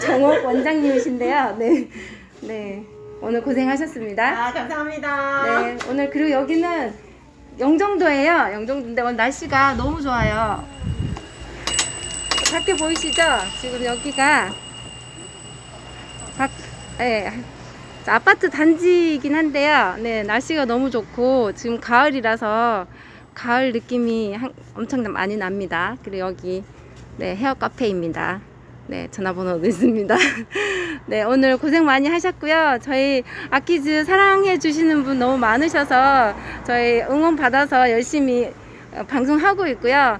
정옥 원장님이신데요. 네, 오늘 고생하셨습니다. 감사합니다. 네, 오늘 그리고 여기는 영종도예요. 영종도인데 오늘 날씨가 너무 좋아요. 밖에 보이시죠? 지금 여기가 자, 아파트 단지이긴 한데요. 네, 날씨가 너무 좋고 지금 가을이라서 가을 느낌이 엄청 많이 납니다. 그리고 여기 네, 헤어 카페입니다. 네, 전화번호도 있습니다. 네, 오늘 고생 많이 하셨고요. 저희 아키즈 사랑해 주시는 분 너무 많으셔서 저희 응원 받아서 열심히 방송하고 있고요.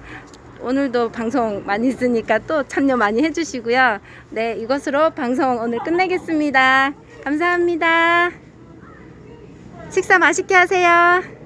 오늘도 방송 많이 있으니까 또 참여 많이 해주시고요. 네, 이것으로 방송 오늘 끝내겠습니다. 감사합니다. 식사 맛있게 하세요.